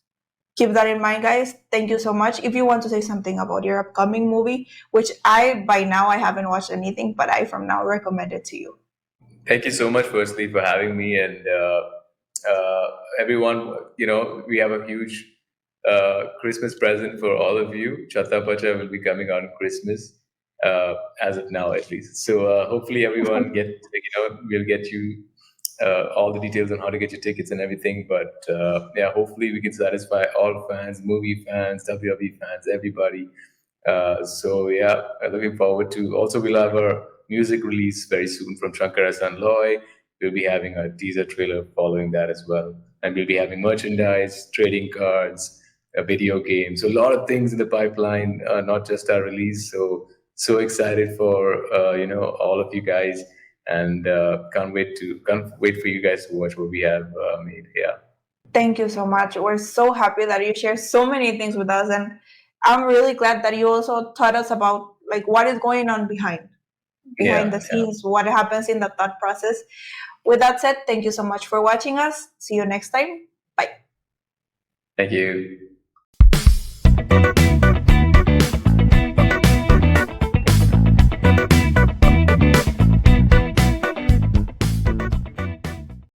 Keep that in mind, guys. Thank you so much. If you want to say something about your upcoming movie, which I by now I haven't watched anything, but I from now recommend it to you. Thank you so much, firstly, for having me, and everyone. We have a huge Christmas present for all of you. Chatha Pacha will be coming on Christmas, as of now, at least. So hopefully, everyone we'll get you all the details on how to get your tickets and everything. But yeah, hopefully, we can satisfy all fans, movie fans, WWE fans, everybody. So yeah, looking forward to. Also, we'll have our music release very soon from Shankar and Loy. We'll be having a teaser trailer following that as well, and we'll be having merchandise, trading cards, a video game. So a lot of things in the pipeline, not just our release. So excited for all of you guys, and can't wait for you guys to watch what we have made. Yeah. Thank you so much. We're so happy that you share so many things with us, and I'm really glad that you also taught us about like what is going on behind Yeah. the Yeah. scenes, what happens in the thought process. With that said, thank you so much for watching us. See you next time. Bye. Thank you.